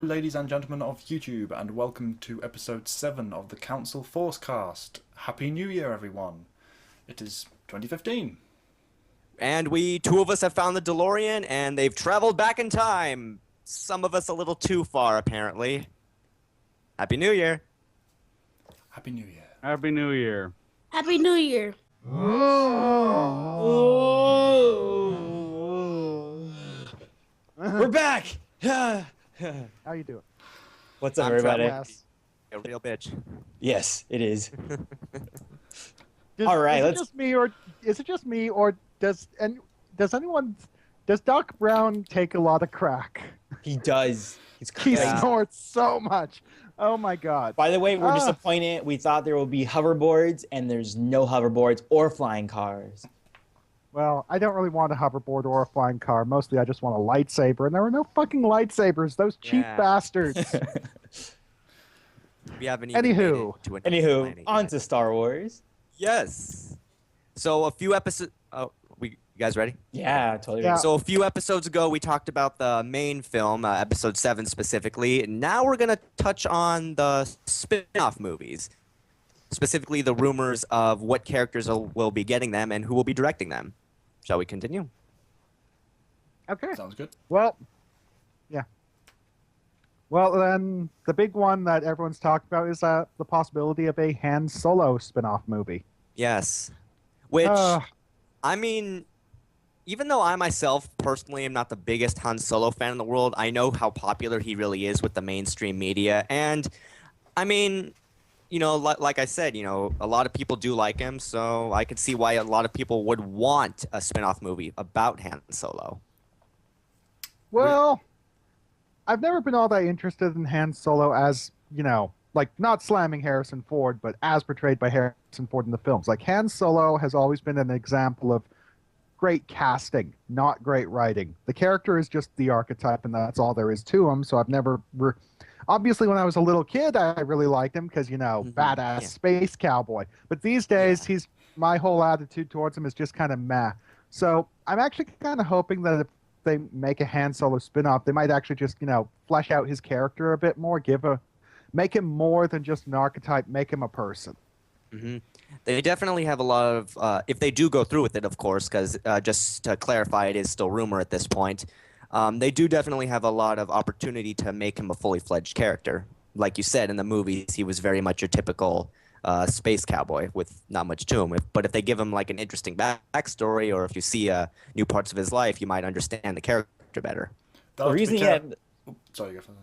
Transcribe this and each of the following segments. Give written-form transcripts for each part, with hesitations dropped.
Ladies and gentlemen of YouTube, and welcome to episode 7 of the Council Forcecast. Happy New Year, everyone. It is 2015. And two of us have found the DeLorean, and they've traveled back in time. Some of us a little too far, apparently. Happy New Year. Happy New Year. Happy New Year. Happy New Year. We're back! How you doing? What's up, I'm everybody? Yes. A real bitch. Yes, it is. All right, Is let's- it just me, or does Doc Brown take a lot of crack? He does. He's He crazy. snorts so much. Oh my God. By the way, we're Ah. disappointed. We thought there would be hoverboards, and there's no hoverboards or flying cars. Well, I don't really want a hoverboard or a flying car. Mostly, I just want a lightsaber, and there were no fucking lightsabers. Those cheap Yeah. bastards. We haven't even Anywho. made it to another Anywho, planet on yet. to Star Wars. Yes. So a few episodes... Oh, you guys ready? Yeah, totally. Yeah. So a few episodes ago, we talked about the main film, episode 7 specifically. Now we're going to touch on the spin-off movies. Specifically, the rumors of what characters will be getting them and who will be directing them. Shall we continue? Okay. Sounds good. Well, yeah. Well, then the big one that everyone's talked about is the possibility of a Han Solo spin-off movie. Yes. Which, Uh, I mean, even though I myself personally am not the biggest Han Solo fan in the world, I know how popular he really is with the mainstream media. And, I mean, you know, like I said, you know, a lot of people do like him, so I could see why a lot of people would want a spin-off movie about Han Solo. Well, I've never been all that interested in Han Solo as, like not slamming Harrison Ford, but as portrayed by Harrison Ford in the films. Like Han Solo has always been an example of great casting, not great writing. The character is just the archetype, and that's all there is to him. So I've never. Obviously, when I was a little kid, I really liked him because, badass yeah. space cowboy. But these days, my whole attitude towards him is just kind of meh. So I'm actually kind of hoping that if they make a Han Solo spin-off, they might actually just, flesh out his character a bit more, make him more than just an archetype, make him a person. hmm They definitely have a lot of, if they do go through with it, of course, because just to clarify, it is still rumor at this point. They do definitely have a lot of opportunity to make him a fully fledged character. Like you said, in the movies, he was very much your typical space cowboy with not much to him. But if they give him like an interesting backstory, or if you see new parts of his life, you might understand the character better. They'll The have to reason be he had. Sorry, go for that.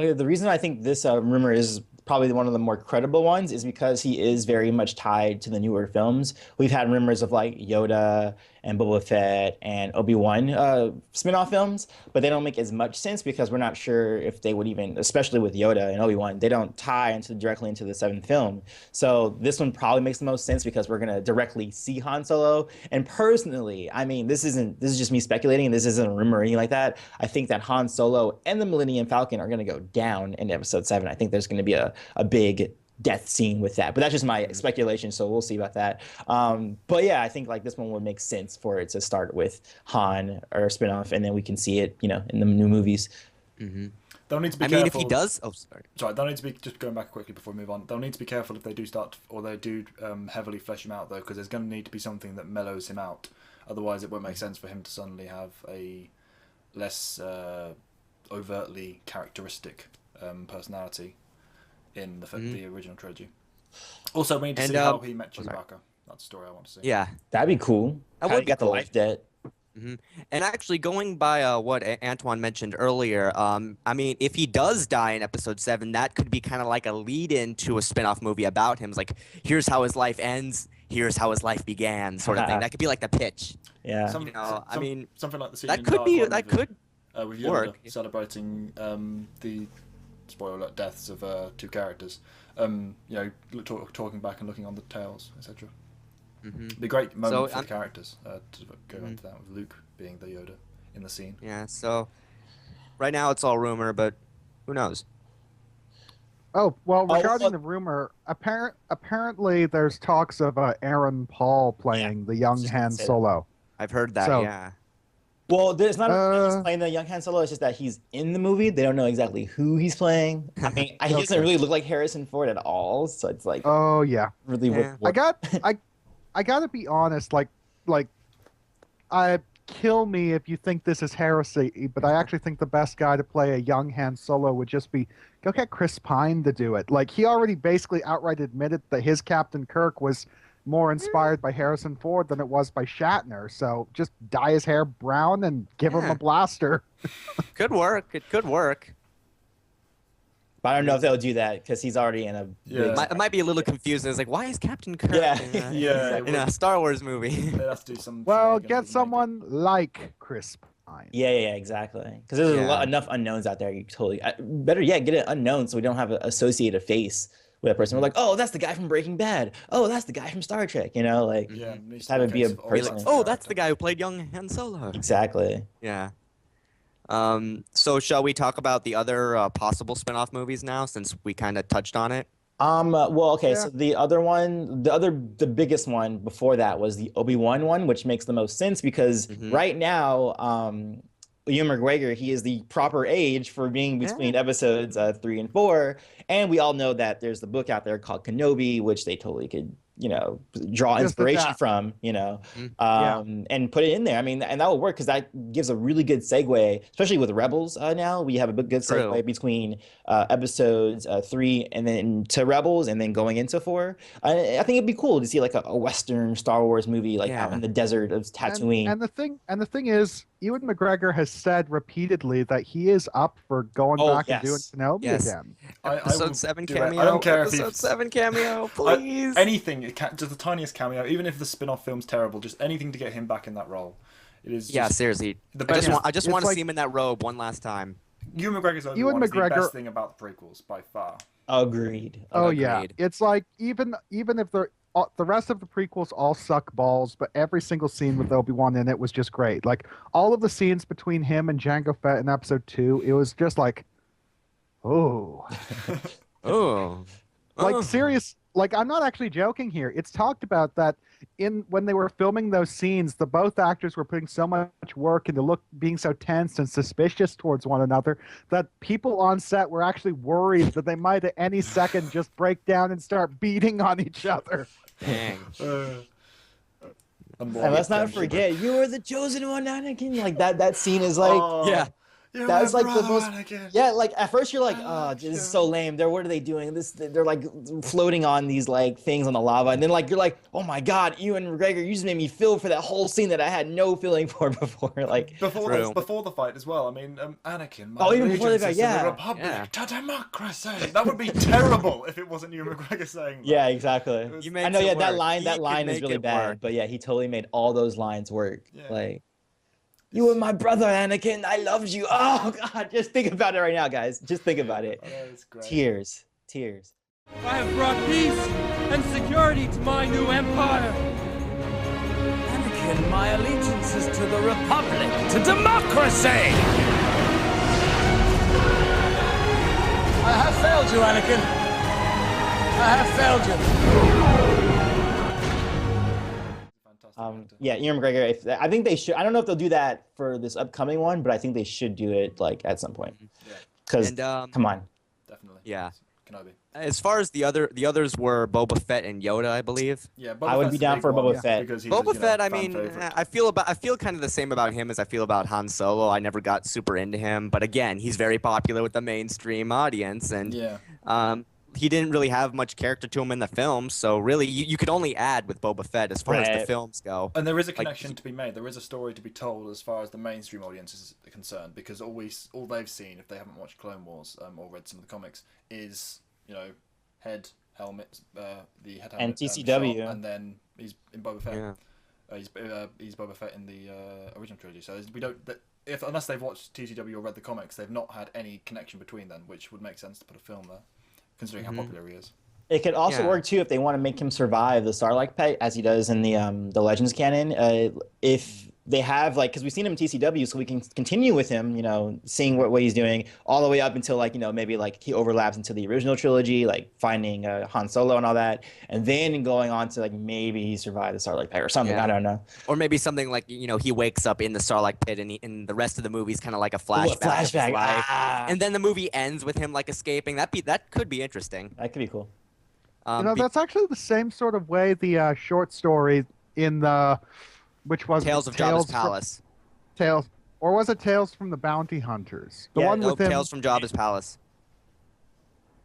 Okay, the reason I think this rumor is probably one of the more credible ones is because he is very much tied to the newer films. We've had rumors of like Yoda and Boba Fett and Obi-Wan spin-off films, but they don't make as much sense because we're not sure if they would even, especially with Yoda and Obi-Wan, they don't tie directly into the seventh film. So this one probably makes the most sense because we're gonna directly see Han Solo. And personally, I mean, this is just me speculating, and this isn't a rumor or anything like that. I think that Han Solo and the Millennium Falcon are gonna go down in Episode 7. I think there's gonna be a big death scene with that, but that's just my speculation, so we'll see about that. But yeah, I think like this one would make sense for it to start with Han or a spinoff, and then we can see it, in the new movies. They'll need to be I careful. mean, if he does, oh sorry. Sorry, they'll need to be, just going back quickly before we move on, they'll need to be careful if they do start, or they do heavily flesh him out, though, because there's going to need to be something that mellows him out. Otherwise, it won't make sense for him to suddenly have a less overtly characteristic personality in the original trilogy. Also, we need to And, see how he met sorry. Chewbacca. That's a story I want to see. Yeah. That'd be cool. That How would he be got the cool. life debt. And actually, going by what Antoine mentioned earlier, I mean, if he does die in Episode 7, that could be kind of like a lead-in to a spin-off movie about him. It's like, here's how his life ends, here's how his life began, sort of thing. That could be like the pitch. Yeah. I mean, something like the scene That in could Dark be, One that with, could with Yoda work. celebrating the spoiler alert deaths of two characters. Talking back and looking on the tails, etc. Be a great moment for the characters to go into that with Luke being the Yoda in the scene. Yeah, so right now it's all rumor, but who knows? Oh, well, regarding well- the rumor, apparently there's talks of Aaron Paul playing the young just gonna Han say that. Solo. I've heard that, So- yeah. Well, there's not Uh, he's playing the young Han Solo. It's just that he's in the movie. They don't know exactly who he's playing. I mean, he doesn't really look like Harrison Ford at all. So it's like Oh yeah. really Yeah. I gotta be honest. Like, I kill me if you think this is heresy, but I actually think the best guy to play a young Han Solo would just be go get Chris Pine to do it. Like he already basically outright admitted that his Captain Kirk was more inspired by Harrison Ford than it was by Shatner. So just dye his hair brown and give him a blaster. Could work. It could work. But I don't know if they'll do that because he's already in a. It might be a little confusing. It's like, why is Captain Kirk in a Star Wars movie? They have to do some. Well, get someone like Chris Pine. Yeah, exactly. Because there's enough unknowns out there. You totally better yet get it unknown so we don't have to associate a face with a person. We're like, oh, that's the guy from Breaking Bad. Oh, that's the guy from Star Trek. You know, like just have it be a person. Like, oh, that's the guy who played young Han Solo. Exactly. Yeah. So shall we talk about the other possible spin-off movies now, since we kind of touched on it? Well, okay. So the other one, the biggest one before that was the Obi-Wan one, which makes the most sense because right now, Ewan McGregor, he is the proper age for being between episodes 3 and 4, and we all know that there's the book out there called Kenobi, which they totally could, draw inspiration from, and put it in there. I mean, and that will work because that gives a really good segue, especially with Rebels. Now we have a good segue between episodes 3 and then to Rebels, and then going into 4. I think it'd be cool to see like a Western Star Wars movie, like out in the desert of Tatooine. And the thing is, Ewan McGregor has said repeatedly that he is up for going back and doing Kenobi again. Episode 7 cameo. I don't care Episode 7 cameo, please. Anything, just the tiniest cameo, even if the spin-off film's terrible, just anything to get him back in that role. It is. Seriously. I just want to see him in that robe one last time. Ewan McGregor's Obi-Wan is the best thing about the prequels by far. Agreed. Yeah, it's like even if the rest of the prequels all suck balls, but every single scene with Obi-Wan in it was just great. Like all of the scenes between him and Jango Fett in Episode 2, it was just like, oh, like serious. Like I'm not actually joking here. It's talked about that when they were filming those scenes, both actors were putting so much work into being so tense and suspicious towards one another that people on set were actually worried that they might at any second just break down and start beating on each other. Dang. And let's not forget, you are the chosen one, Anakin. Like that scene is like, that was like the most. Anakin. Yeah, like at first you're like, oh, this is so lame. What are they doing? They're like floating on these like things on the lava, and then like you're like, oh my god, Ewan McGregor, you just made me feel for that whole scene that I had no feeling for before. Like before the fight as well. I mean, Anakin. Even before the fight, the Republic to democracy. That would be terrible if it wasn't Ewan McGregor saying that. Yeah, exactly. I know. Yeah, that line is really bad, work. But yeah, he totally made all those lines work. Yeah. Like. You were my brother, Anakin. I loved you. Oh, God. Just think about it right now, guys. Just think about it. That's great. Tears. I have brought peace and security to my new empire. Anakin, my allegiance is to the Republic, to democracy. I have failed you, Anakin. I have failed you. Ewan McGregor. I think they should. I don't know if they'll do that for this upcoming one, but I think they should do it like at some point. Because come on, definitely. Yeah. Kenobi. As far as the others were Boba Fett and Yoda, I believe. Yeah, I would be down for Boba Fett. Boba Fett, I mean, I feel kind of the same about him as I feel about Han Solo. I never got super into him, but again, he's very popular with the mainstream audience, and he didn't really have much character to him in the film, so really you could only add with Boba Fett as far as the films go. And there is a connection to be made. There is a story to be told as far as the mainstream audience is concerned, because all they've seen, if they haven't watched Clone Wars or read some of the comics, is head helmet, the head helmet, and TCW, shot, and then he's in Boba Fett. Yeah. He's Boba Fett in the original trilogy. So we don't. Unless they've watched TCW or read the comics, they've not had any connection between them, which would make sense to put a film there, considering how popular he is. It could also work too if they want to make him survive the Sarlacc pit as he does in the Legends canon. If they have like, because we've seen him in TCW, so we can continue with him, seeing what he's doing all the way up until like, maybe like he overlaps into the original trilogy, like finding Han Solo and all that, and then going on to like maybe he survived the Sarlacc pit or something. I don't know. Or maybe something like, he wakes up in the Starlight Pit and the rest of the movie's kind of like a flashback. Of his life. And then the movie ends with him like escaping. That could be interesting. That could be cool. That's actually the same sort of way the short story in the, which was Tales of Jabba's Palace. Tales, or was it Tales from the Bounty Hunters? The one with him. Tales from Jabba's Palace.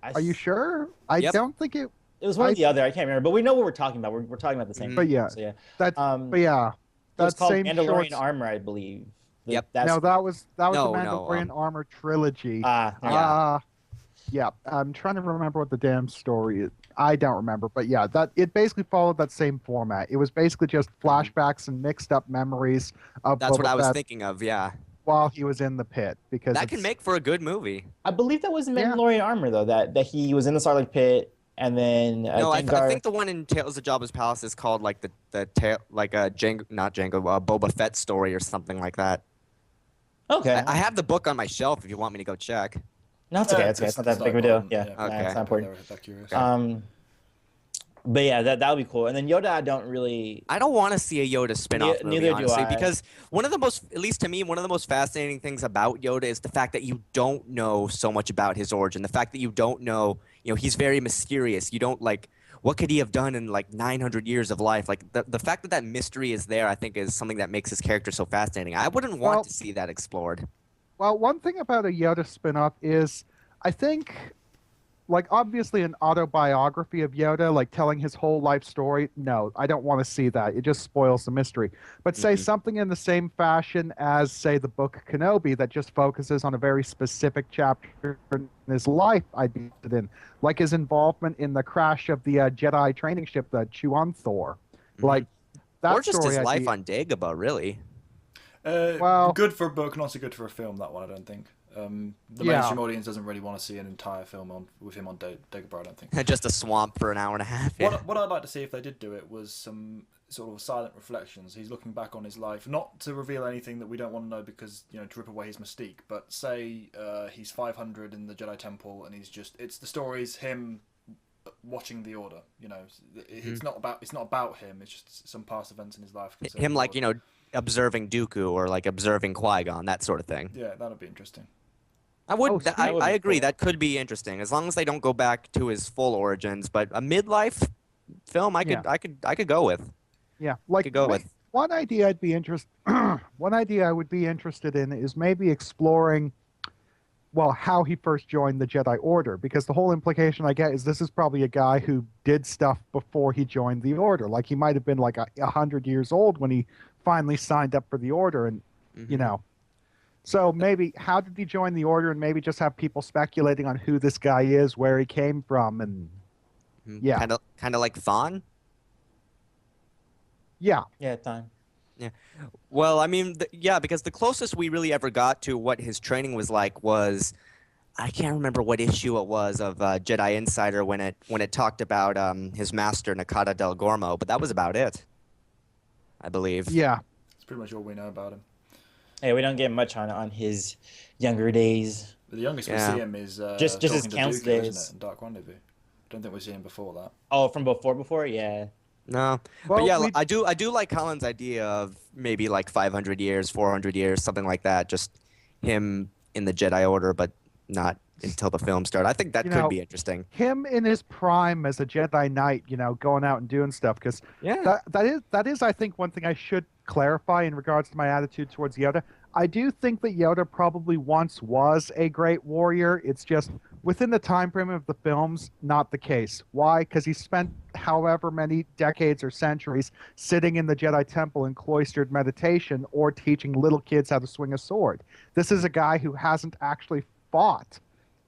Are you sure? I don't think it. It was one or the other. I can't remember, but we know what we're talking about. We're talking about the same. But yeah, so yeah. That. But yeah, that's called same Mandalorian Armor, I believe. Yep. No, that was the Mandalorian Armor trilogy. Yeah. I'm trying to remember what the damn story is. I don't remember, but yeah, it basically followed that same format. It was basically just flashbacks and mixed up memories of. That's what I was Fett thinking of. Yeah. While he was in the pit, because that can make for a good movie. I believe that was in Mandalorian Armor though. That he was in the Sarlacc pit. And then no, I think the one in Tales of Jabba's Palace is called like the tale, like a Boba Fett story or something like that. Okay. I have the book on my shelf if you want me to go check. No, it's okay. It's not that big of a deal. Yeah. Okay. It's not important. But yeah, that would be cool. And then Yoda, I don't want to see a Yoda spin-off movie, neither honestly, do I. because at least to me, one of the most fascinating things about Yoda is the fact that you don't know so much about his origin. The fact that you don't know, he's very mysterious. You don't what could he have done in 900 years of life? Like the fact that mystery is there, I think, is something that makes his character so fascinating. I wouldn't want to see that explored. Well, one thing about a Yoda spin-off is, I think, obviously an autobiography of Yoda, telling his whole life story, no, I don't want to see that. It just spoils the mystery. But say something in the same fashion as, say, the book Kenobi that just focuses on a very specific chapter in his life, I'd be interested in. Like his involvement in the crash of the Jedi training ship, the Chew-on-Thor. That or just story his life on Dagobah, really. Good for a book, not so good for a film, that one, I don't think. The mainstream audience doesn't really want to see an entire film with him on Dagobah, I don't think. Just a swamp for an hour and a half. Yeah. What I'd like to see if they did do it was some sort of silent reflections. He's looking back on his life, not to reveal anything that we don't want to know because, to rip away his mystique, but say he's 500 in the Jedi Temple and it's the stories, him watching the Order, it's not about him, it's just some past events in his life. Him observing Dooku or observing Qui-Gon, that sort of thing. Yeah, that'd be interesting. I agree. That could be interesting as long as they don't go back to his full origins. But a midlife film, I could go with. Yeah, one idea I'd be one idea I would be interested in is maybe exploring, how he first joined the Jedi Order, because the whole implication I get is this is probably a guy who did stuff before he joined the Order. Like he might have been 100 years old when he finally signed up for the Order, and so maybe how did he join the Order, and maybe just have people speculating on who this guy is, where he came from, and kind of like Thawne. Yeah, Thawne. Yeah, well, I mean, because the closest we really ever got to what his training was like was, I can't remember what issue it was of Jedi Insider when it talked about his master Nakata Del Gormo, but that was about it, I believe. Yeah, that's pretty much all we know about him. Hey, we don't get much on his younger days. The youngest we see him is just his council days, isn't it, in Dark Rendezvous. I don't think we've seen him before that. Oh, from before, yeah. No, but yeah, I do like Colin's idea of maybe 500 years, 400 years, something like that. Just him in the Jedi Order, but not until the film started. I think that could be interesting. Him in his prime as a Jedi Knight, going out and doing stuff. Because that is, I think, one thing I should clarify in regards to my attitude towards Yoda. I do think that Yoda probably once was a great warrior. It's just within the time frame of the films, not the case. Why? Because he spent however many decades or centuries sitting in the Jedi Temple in cloistered meditation or teaching little kids how to swing a sword. This is a guy who hasn't actually fought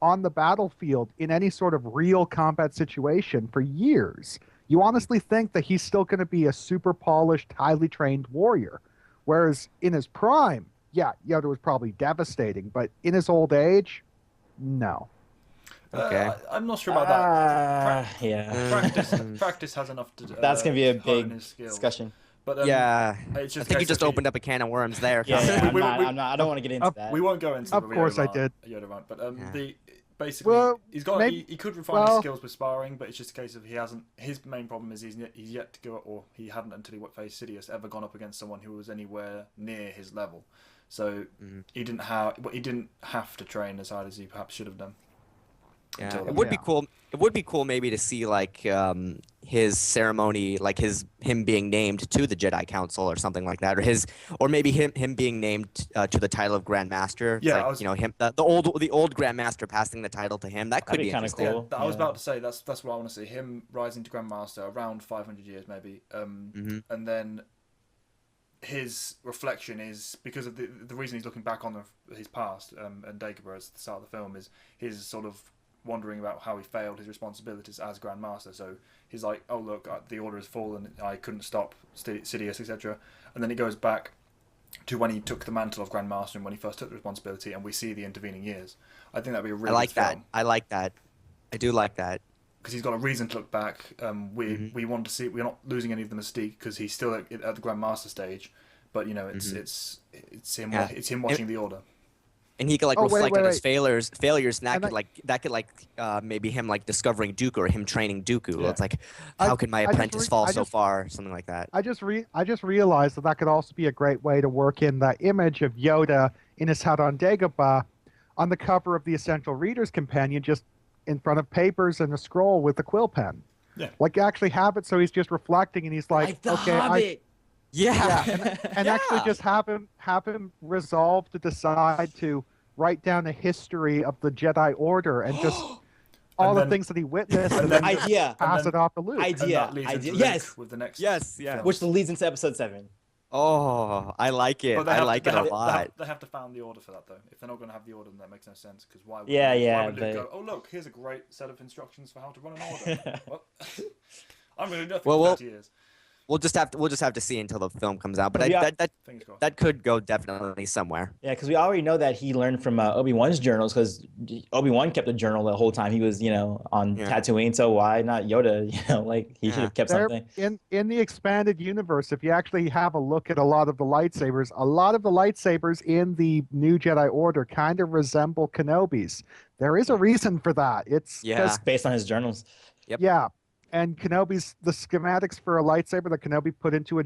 on the battlefield in any sort of real combat situation for years. You honestly think that he's still going to be a super polished, highly trained warrior. Whereas in his prime, Yoda was probably devastating, but in his old age, no. Okay. I'm not sure about that. Practice has enough to do. That's going to be a big discussion. But yeah, it's just I think you just opened up a can of worms there. Yeah, We- I'm not. I don't want to get into that. We won't go into Of the course I Yoda did. Yoda rant, but Yeah. basically Well, he's got maybe- he could refine his well- skills with sparring, but it's just a case of he hasn't. His main problem is he's yet to go, or he hadn't until he faced Sidious ever gone up against someone who was anywhere near his level. So he didn't have to train as hard as he perhaps should have done. Yeah, until it then. would be cool. It would be cool maybe to see like his ceremony, like him being named to the Jedi Council or something like that, or maybe him being named to the title of Grand Master. Yeah, like, him the old Grand Master passing the title to him. That could That'd be be kinda interesting. cool. I was Yeah. about to say that's what I want to see, him rising to Grandmaster around 500 years maybe, and then his reflection is because of the reason he's looking back on his past and Dagobah at the start of the film is his sort of wondering about how he failed his responsibilities as Grandmaster. So he's like, oh look, the order has fallen, I couldn't stop Sidious, etc. And then he goes back to when he took the mantle of Grandmaster and when he first took the responsibility, and we see the intervening years. I think that'd be a really I like good that. film. I like that. I do like that. Because he's got a reason to look back. We want to see. We're not losing any of the mystique because he's still at the Grandmaster stage. But it's him. Yeah. It's him watching the order. And he could like Oh, wait, reflect wait, on his wait. failures, and And that could maybe him like discovering Dooku or him training Dooku. Yeah. It's like, I- how could my I just apprentice re- fall I so just- far? Something like that. I just realized that could also be a great way to work in that image of Yoda in his hut on Dagobah on the cover of the Essential Reader's Companion, just in front of papers and a scroll with a quill pen. Yeah. Like actually have it so he's just reflecting and he's like, Yeah. and actually just have him resolve to decide to write down a history of the Jedi Order and just all And the then- things that he witnessed and and then then- Idea. pass then- it off to Luke. And Idea. that leads into Idea. Luke Yes. with the next. Yes, yeah. film. Which leads into episode 7. Oh, I like it. But I like it a they lot. have to found the order for that though. If they're not going to have the order, then that makes no sense. Because why? Would Yeah, Luke, yeah, Why would Luke but- go? Oh look, here's a great set of instructions for how to run an order. What? I'm going to do that Well, for we'll- 30 years. We'll just have to see until the film comes out. But Yeah. Fingers crossed. that could go definitely somewhere. Yeah, because we already know that he learned from Obi-Wan's journals, because Obi-Wan kept a journal the whole time he was, on Yeah. Tatooine. So why not Yoda? Like he should Yeah. have kept There, something. in the expanded universe, if you actually have a look at a lot of the lightsabers in the New Jedi Order kind of resemble Kenobi's. There is a reason for that. It's Yeah. It's based on his journals. Yep. yeah, and Kenobi's the schematics for a lightsaber that Kenobi put into the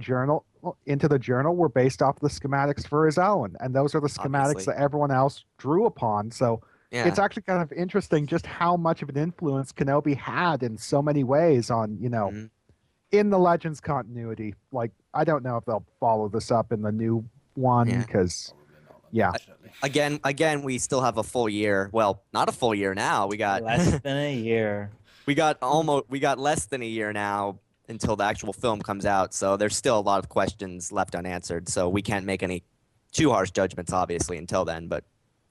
journal were based off the schematics for his own, and those are the schematics Obviously. that everyone else drew upon. So Yeah. it's actually kind of interesting just how much of an influence Kenobi had in so many ways on Mhm. in the Legends continuity. Like I don't know if they'll follow this up in the new one Yeah. because Probably not, yeah. unfortunately. Again, we still have a full year. Well, not a full year now. We got Less than a year. we got less than a year now until the actual film comes out. So there's still a lot of questions left unanswered. So we can't make any too harsh judgments, obviously, until then. But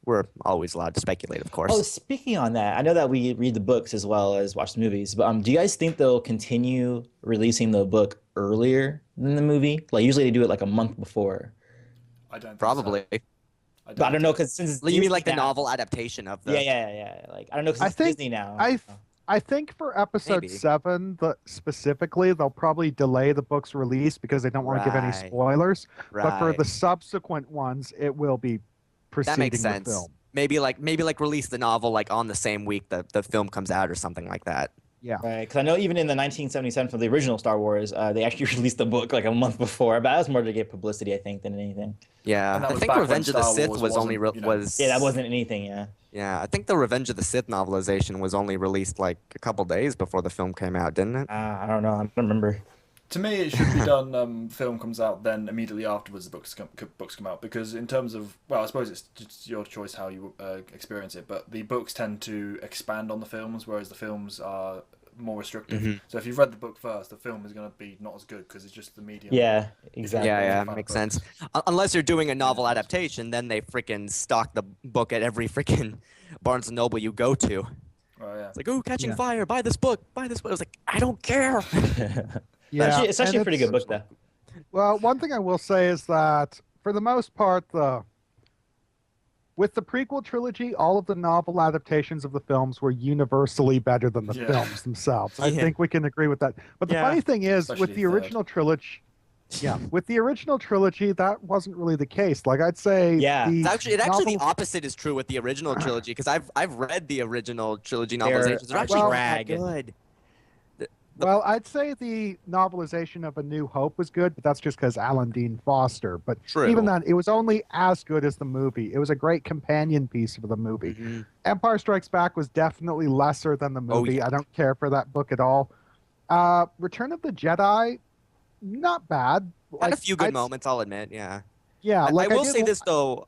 we're always allowed to speculate, of course. Oh, speaking on that, I know that we read the books as well as watch the movies, but do you guys think they'll continue releasing the book earlier than the movie? Like usually they do it like a month before. I don't think Probably. So. But I don't know because since it's You mean Disney like the now- novel adaptation of the? Yeah. Like I don't know because I it's think- Disney now. I think for episode Maybe. 7, specifically, they'll probably delay the book's release because they don't want to give any Right. spoilers. But for Right. the subsequent ones, it will be preceding That makes the sense. film. Maybe like release the novel like on the same week that the film comes out or something like that. Yeah. Right, because I know even in the 1977 for the original Star Wars, they actually released the book like a month before, but that was more to get publicity, I think, than anything. Yeah, And that I was think back when Revenge of the Star Sith Wars was only wasn't, you know- was Yeah, that wasn't anything, yeah. Yeah, I think the Revenge of the Sith novelization was only released like a couple days before the film came out, didn't it? I don't know, I don't remember. To me, it should be done. Film comes out, then immediately afterwards the books come out. Because in terms of, well, I suppose it's just your choice how you experience it. But the books tend to expand on the films, whereas the films are more restrictive. Mhm. So if you've read the book first, the film is going to be not as good because it's just the medium. Yeah, exactly. Yeah, Fan makes books. sense. Unless you're doing a novel adaptation, then they freaking stock the book at every freaking Barnes and Noble you go to. Oh yeah. It's like, oh, Catching Yeah. Fire, buy this book, buy this book. I was like, I don't care. Yeah. It's actually a and pretty good book, though. Well, one thing I will say is that for the most part, with the prequel trilogy, all of the novel adaptations of the films were universally better than the Yeah. films themselves. I Yeah. think we can agree with that. But the Yeah. funny thing is, Especially with the third. original trilogy, Yeah, with the original trilogy, that wasn't really the case. Like I'd say, Yeah. the It actually the novel- opposite is true with the original trilogy because I've read the original trilogy They're novelizations. They're a actually drag. quite good. Well, I'd say the novelization of A New Hope was good, but that's just because Alan Dean Foster. But True. even then, it was only as good as the movie. It was a great companion piece for the movie. Mm-hmm. Empire Strikes Back was definitely lesser than the movie. yeah. I don't care for that book at all. Return of the Jedi, not bad. Had a few good moments, I'll admit. Yeah. Yeah, like I will did say this though,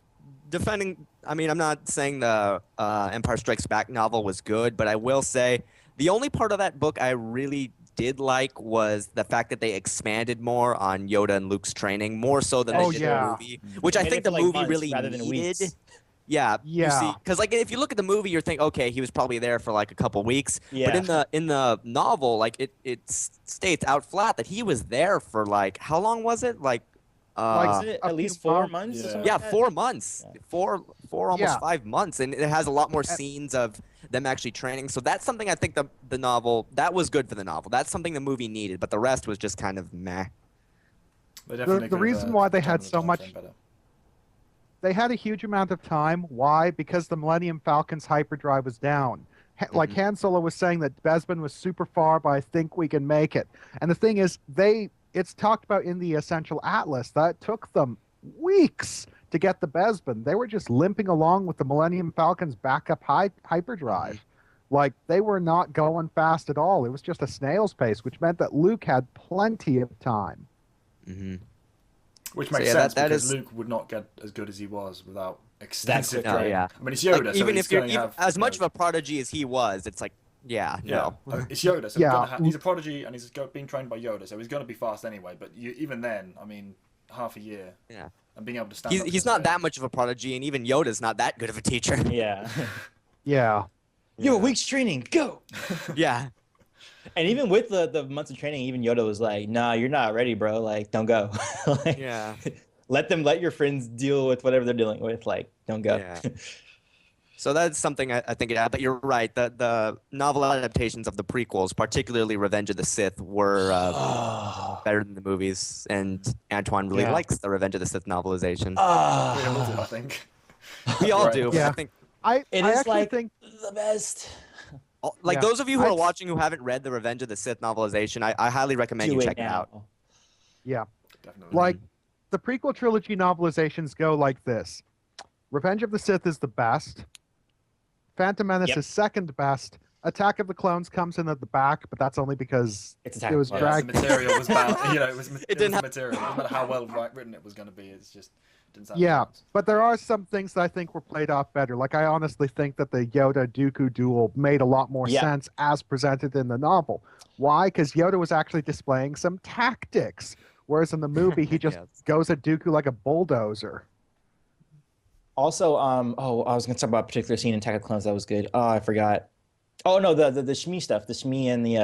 defending. I mean, I'm not saying the Empire Strikes Back novel was good, but I will say the only part of that book I really did like was the fact that they expanded more on Yoda and Luke's training, more so than Oh, they did yeah. in the movie, which I Made think it the for, like, movie months really rather than needed. weeks. Yeah, Yeah. You see, because like if you look at the movie, you're thinking, okay, he was probably there for like a couple weeks. Yeah. But in the novel, like it states out flat that he was there for like how long was it? Like Was it a at least few 4 months. months? Or Yeah. something yeah, like that? 4 months, Yeah. four almost Yeah. 5 months, and it has a lot more scenes of them actually training. So that's something I think the novel that was good for the novel. That's something the movie needed, but the rest was just kind of meh. They definitely The could've, reason why they done had the so time much- frame better. They had a huge amount of time. Why? Because the Millennium Falcon's hyperdrive was down. Like Han Solo was saying that Bespin was super far, but I think we can make it. And the thing is, it's talked about in the Essential Atlas that it took them weeks to get the Bespin. They were just limping along with the Millennium Falcon's backup hyperdrive. Like, they were not going fast at all. It was just a snail's pace, which meant that Luke had plenty of time. Mm-hmm. Which So, makes yeah, sense that because is- Luke would not get as good as he was without extensive quick. training. Yeah. I mean, it's Yoda, Like, so even he's if you're going to have as you much know, of a prodigy as he was, it's like no. It's Yoda, so Yeah. he's a prodigy and he's being trained by Yoda, so he's going to be fast anyway. But even then, I mean, half a year Yeah. and being able to stand. He's not that much of a prodigy, and even Yoda's not that good of a teacher. Yeah. Yeah. You have a week's training. Go. Yeah. And even with the months of training, even Yoda was like, "Nah, you're not ready, bro. Like, don't go. Like, Yeah. let your friends deal with whatever they're dealing with. Like, don't go." Yeah. So that's something I think it had. But you're right. The novel adaptations of the prequels, particularly Revenge of the Sith, were Oh. better than the movies. And Antoine really Yeah. likes the Revenge of the Sith novelization. We all do, Oh. I think. We all Right. do. But Yeah. I think I It I is actually like think the best. like Yeah. those of you who are I'd- watching who haven't read the Revenge of the Sith novelization, I highly recommend you Do check it now. out. yeah. Definitely. Like, the prequel trilogy novelizations go like this. Revenge of the Sith is the best. Phantom Menace Yep. is second best. Attack of the Clones comes in at the back, but that's only because It's it was Attack of the yeah, dragged. the material was bad. You know, it was didn't the have- material. It doesn't matter how well written it was going to be. It's just didn't sound Yeah, right. but there are some things that I think were played off better. Like, I honestly think that the Yoda-Dooku duel made a lot more Yeah. sense as presented in the novel. Why? Because Yoda was actually displaying some tactics, whereas in the movie, he just Yes. goes at Dooku like a bulldozer. Also, I was gonna talk about a particular scene in Attack of the Clones that was good. Oh, I forgot. Oh no, the Shmi stuff, the Shmi and the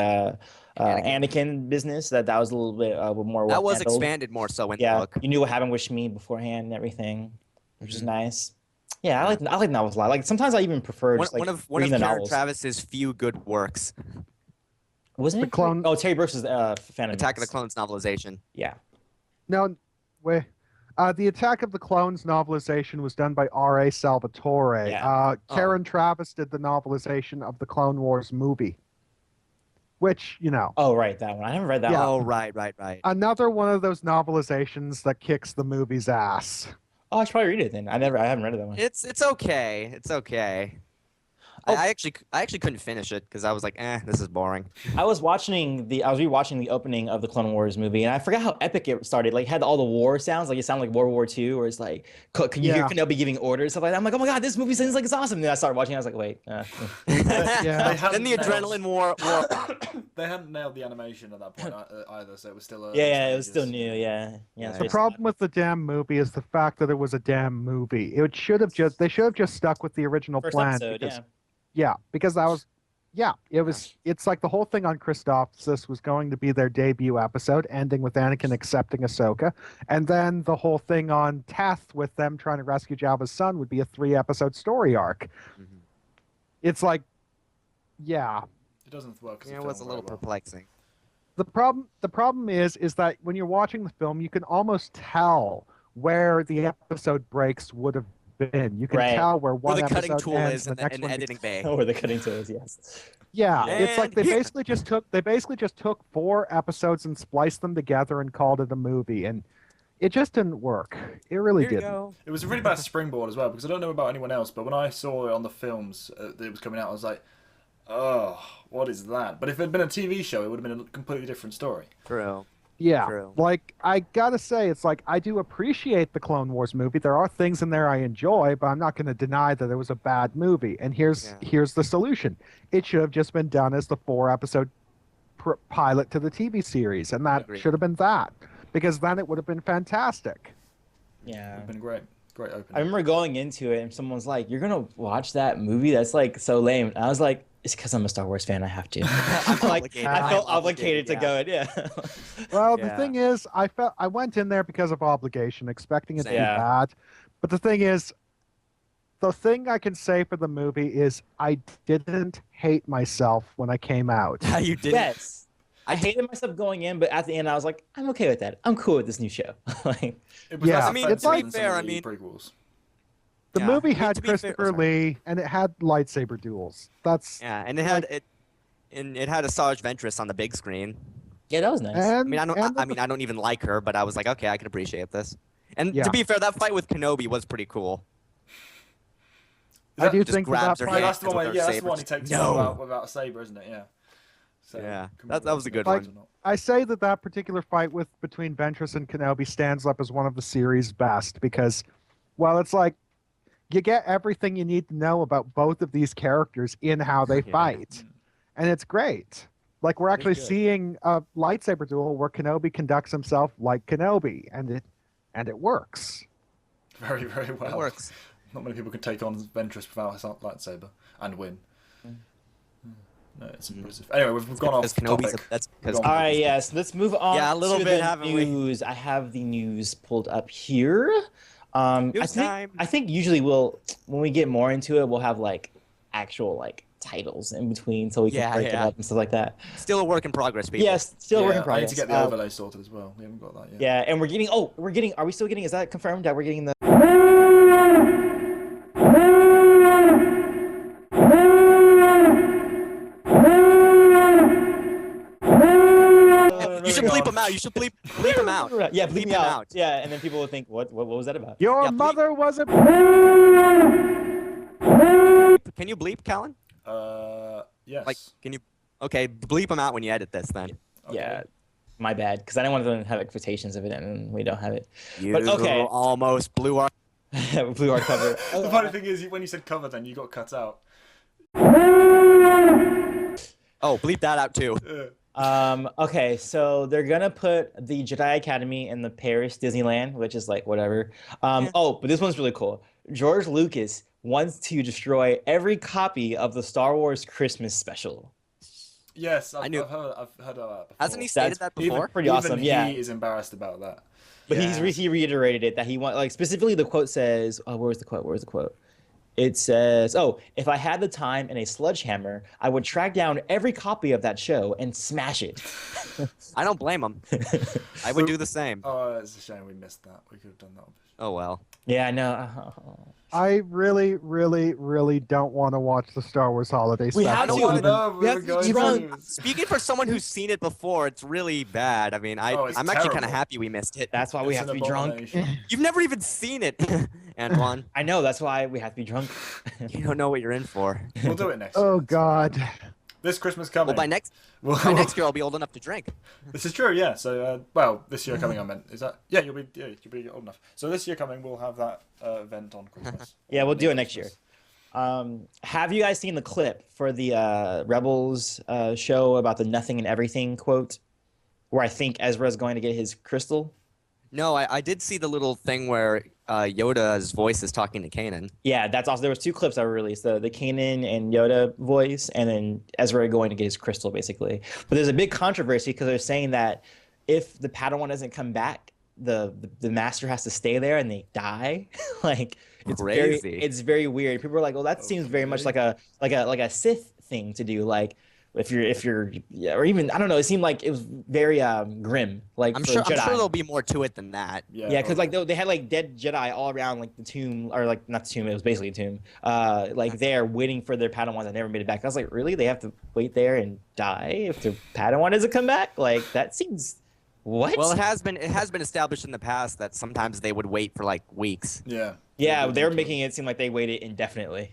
Anakin business. That was a little bit more. That was well-handled. expanded more so in the Yeah, book. you knew what happened with Shmi beforehand and everything, which is Mhm. nice. Yeah, I like novels a lot. Like sometimes I even prefer One, just like one of reading the Karen novels. Travis's few good works, Wasn't The it clone- Oh, Terry Brooks' Phantom Attack of the Menace. Clones novelization. Yeah. No, wait. The Attack of the Clones novelization was done by R.A. Salvatore. Yeah. Karen Travis did the novelization of the Clone Wars movie, which, you know, Oh, right, that one. I haven't read that Yeah. one. Oh, right. another one of those novelizations that kicks the movie's ass. Oh, I should probably read it then. I haven't read that one. It's okay. It's okay. Oh. I actually couldn't finish it because I was like, this is boring. I was rewatching the opening of the Clone Wars movie, and I forgot how epic it started. Like, it had all the war sounds, like it sounded like World War II, where it's like, you hear Yeah. Kenobi giving orders, stuff like that. I'm like, oh my god, this movie sounds like it's awesome. And then I started watching, I was like, wait. Yeah. They hadn't Then the nailed- adrenaline war. They hadn't nailed the animation at that point either, so it was still. Yeah, it was still stages. new. Yeah, that's The The very problem with the damn movie is the fact that it was a damn movie. They should have just stuck with the original first plan. episode. because, Yeah. because that was, it's like the whole thing on Christophsis was going to be their debut episode, ending with Anakin accepting Ahsoka, and then the whole thing on Teth with them trying to rescue Jabba's son would be a 3-episode story arc. Mhm. It's like, yeah, It doesn't work. As Yeah, a it was a film little very well. perplexing. The problem is that when you're watching the film, you can almost tell where the episode breaks would have been. You can Right. tell where Where one the cutting episode tool ends is and the next in one. editing bay. Where the cutting tool is, yes. Yeah, it's like And they here. basically just took 4 episodes and spliced them together and called it a movie, and it just didn't work. It really Here you didn't. go. It was a really bad springboard as well, because I don't know about anyone else, but when I saw it on the films that it was coming out, I was like, oh, what is that? But if it had been a TV show, it would have been a completely different story. True. Yeah, True. like I gotta say, it's like I do appreciate the Clone Wars movie. There are things in there I enjoy, but I'm not going to deny that it was a bad movie. And here's the solution: it should have just been done as the 4-episode pilot to the TV series, and that Agreed. should have been that, because then it would have been fantastic. It Yeah. would have been great. Great opening. I remember going into it and someone's like, "You're gonna watch that movie? That's like so lame." And I was like, "It's because I'm a Star Wars fan. I have to." I'm like, Obligated. I felt I'm obligated to go. Yeah. Well, the Yeah. thing is, I went in there because of obligation, expecting it to be Yeah. bad. But the thing is, the thing I can say for the movie is I didn't hate myself when I came out. You did. Yes. I hated myself going in, but at the end, I was like, "I'm okay with that. I'm cool with this new show." Like, It was Yeah, less I mean, offensive it's like- than some fair, of I the mean- prequels. The Yeah. movie I mean, had to be fair- Christopher sorry. Lee, and it had lightsaber duels. That's Yeah, and it had it had Asajj Ventress on the big screen. yeah, that was nice. and, I mean, I don't. and I mean, I don't even like her, but I was like, okay, I can appreciate this. And Yeah. to be fair, that fight with Kenobi was pretty cool. I do Just think that grabs that her Yeah, fight, hand. that's the one. with her Yeah, that's the one he saber. takes No. without a saber, isn't it? Yeah. So, Yeah, can that was a good Like- one. I say that particular fight between Ventress and Kenobi stands up as one of the series' best because, well, it's like you get everything you need to know about both of these characters in how they Yeah. fight, and it's great. Like we're It is actually good. seeing a lightsaber duel where Kenobi conducts himself like Kenobi, and it works. Very, very well. It works. Not many people can take on Ventress without a lightsaber and win. No, it's impressive. Anyway, we've gone off Because Kenobi's topic. that's We've because gone- All right, yes. Let's move on. Yeah, a little to bit, the haven't we? news. I have the news pulled up here. News time. I think usually when we get more into it, we'll have like actual like titles in between, so we can Yeah, break it yeah. up and stuff like that. still a work in progress, people. Yes, still a work in I need progress. to get the overlay sorted as well. We haven't got that yet. Yeah, and we're getting. Are we still getting? Is that confirmed that we're getting the? You should bleep them out. You should bleep them out. Yeah, Bleep bleep me them out. out. Yeah, and then people will think, what was that about? Your Yeah, please. mother was a. Can you bleep, Callan? Yes. Like, can you? Okay, bleep them out when you edit this, then. Okay. Yeah, my bad, because I didn't want them to have expectations of it, and we don't have it. You But okay. almost blew our. Blue art cover. The funny thing is, when you said cover, then you got cut out. Oh, bleep that out too. Okay, so they're gonna put the Jedi Academy in the Paris Disneyland, which is like whatever. Yeah. Oh, but this one's really cool. George Lucas wants to destroy every copy of the Star Wars Christmas special. Yes, I've knew- heard of that before. Hasn't he stated that Even- before? Pretty awesome, even yeah. he is embarrassed about that. But Yeah. he reiterated it that he want, like, specifically the quote says, oh, where's the quote? It says, "Oh, if I had the time and a sledgehammer, I would track down every copy of that show and smash it." I don't blame him. I would do the same. Oh, it's a shame we missed that. We could have done that. Oh well. Yeah, I know. I really, really, really don't want to watch the Star Wars holiday We special. have to. I know, We have were to going drunk. to. Speaking for someone who's seen it before, it's really bad. I mean, Oh, it's I'm actually kind of terrible. happy we missed it. That's why we It's have to an be drunk. abomination. You've never even seen it, Antoine. I know, that's why we have to be drunk. You don't know what you're in for. We'll do it next Oh year. God. This Christmas coming. Well, by next year, I'll be old enough to drink. This is true, yeah. So, well, this year coming, I meant. Is that? Yeah, you'll be old enough. So this year coming, we'll have that event on Christmas. Yeah, we'll do it next Christmas. year. Have you guys seen the clip for the Rebels show about the nothing and everything quote, where I think Ezra's going to get his crystal? No, I did see the little thing where Yoda's voice is talking to Kanan. Yeah, that's also, there was 2 clips that were released, the Kanan and Yoda voice, and then Ezra going to get his crystal, basically. But there's a big controversy because they're saying that if the Padawan doesn't come back, the master has to stay there and they die. Like, Crazy. it's very weird. People are like, well, that seems very much like a Sith thing to do. Like, if you're yeah, or even I don't know, it seemed like it was very grim. Like I'm for sure Jedi. there'll be more to it than that. Yeah, because like they had like dead Jedi all around like the tomb, or like not the tomb, it was basically a tomb. Like there waiting for their Padawans that never made it back. I was like, really? They have to wait there and die if their Padawan doesn't come back? Like that seems what? Well, it has been established in the past that sometimes they would wait for like weeks. Yeah. Yeah, they were making it seem like they waited indefinitely.